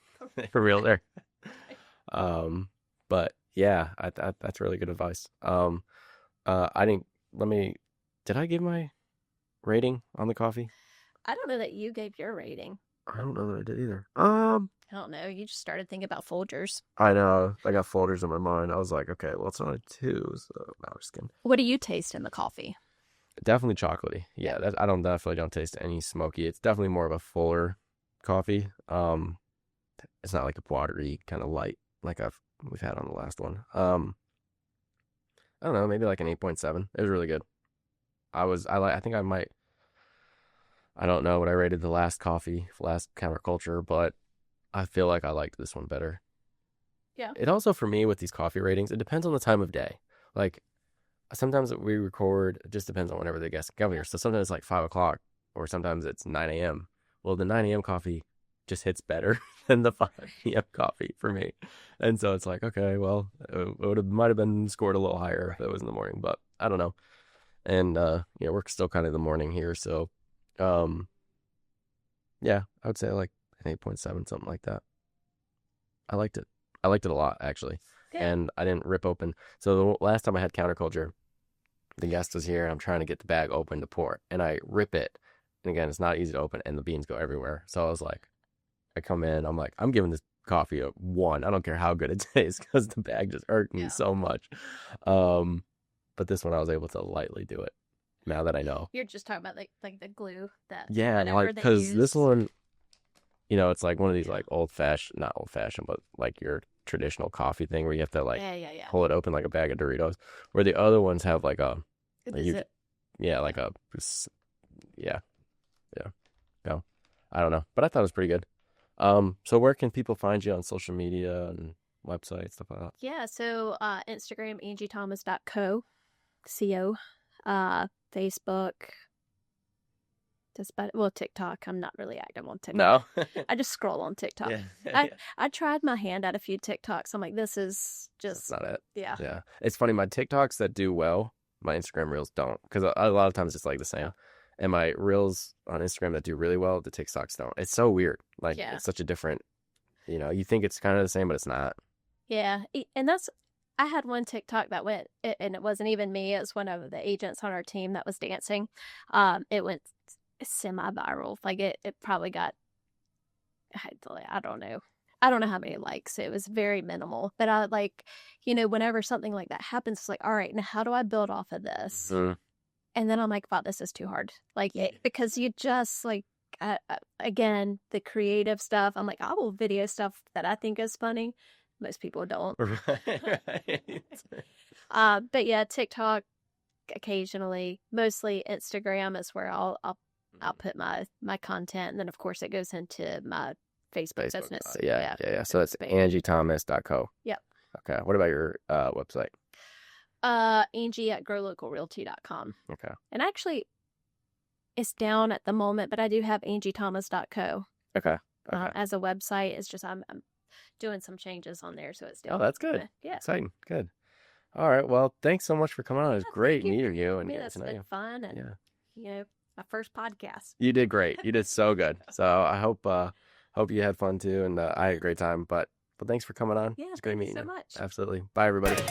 for real there. But yeah, that's really good advice. I didn't. Did I give my rating on the coffee? I don't know that you gave your rating. I don't know that I did either. I don't know. You just started thinking about Folgers. I know. I got Folgers in my mind. I was like, okay, well, it's not a 2, so no, I'm just kidding. What do you taste in the coffee? Definitely chocolatey. Yeah, I definitely don't taste any smoky. It's definitely more of a fuller coffee. It's not like a watery kind of light like we've had on the last one. I don't know, maybe like an 8.7. It was really good. I think I might. I don't know what I rated the last counterculture, but I feel like I liked this one better. Yeah. It also, for me, with these coffee ratings, it depends on the time of day. Like, sometimes we record, it just depends on whenever the guests come here. So sometimes it's like 5 o'clock, or sometimes it's 9 a.m. Well, the 9 a.m. coffee just hits better than the 5 p.m. coffee for me. And so it's like, okay, well, it might have been scored a little higher if it was in the morning, but I don't know. And, we're still kind of the morning here. So, yeah, I would say like an 8.7, something like that. I liked it. I liked it a lot, actually. Good. And I didn't rip open. So the last time I had counterculture, the guest was here, and I'm trying to get the bag open to pour, and I rip it. And again, it's not easy to open, and the beans go everywhere. So I was like, I come in, I'm like, I'm giving this coffee a 1. I don't care how good it tastes, because the bag just hurt me so much. But this one I was able to lightly do it. Now that I know. You're just talking about like the glue that. Yeah, like because this one, it's like one of these like not old fashioned, but like your traditional coffee thing where you have to like pull it open like a bag of Doritos. Where the other ones have like a, No, I don't know, but I thought it was pretty good. So where can people find you on social media and website, stuff like that? Yeah, so Instagram, angiethomas.co, Facebook, TikTok. I'm not really active on TikTok. No. I just scroll on TikTok. I tried my hand at a few TikToks. I'm like, this is just... That's not it. Yeah. Yeah. It's funny, my TikToks that do well, my Instagram Reels don't. Because a lot of times it's like the same. And my Reels on Instagram that do really well, the TikToks don't. It's so weird. Like, it's such a different... you think it's kind of the same, but it's not. Yeah. And I had one TikTok that went, and it wasn't even me. It was one of the agents on our team that was dancing. It went semi-viral. Like it probably got, I don't know. I don't know how many likes. It was very minimal. But I like, whenever something like that happens, it's like, all right, now how do I build off of this? Mm-hmm. And then I'm like, wow, this is too hard. Like, because you just like, again, the creative stuff. I'm like, I will video stuff that I think is funny. Most people don't. Right. But yeah, TikTok occasionally. Mostly Instagram is where I'll put my content, and then of course it goes into my Facebook business. Yeah. So that's angiethomas.co. Yep. Okay. What about your website? Angie at growlocalrealty.com. Okay. And actually, it's down at the moment, but I do have angiethomas.co. Okay. As a website. It's just I'm doing some changes on there, so it's still. Oh, that's good. Yeah. Exciting. Good. All right. Well, thanks so much for coming on. It was great meeting you. And that's been fun. And, my first podcast. You did great. You did so good. So I hope you had fun too. And I had a great time. But thanks for coming on. Yeah. It's great meeting you. Thank you so much. Absolutely. Bye, everybody.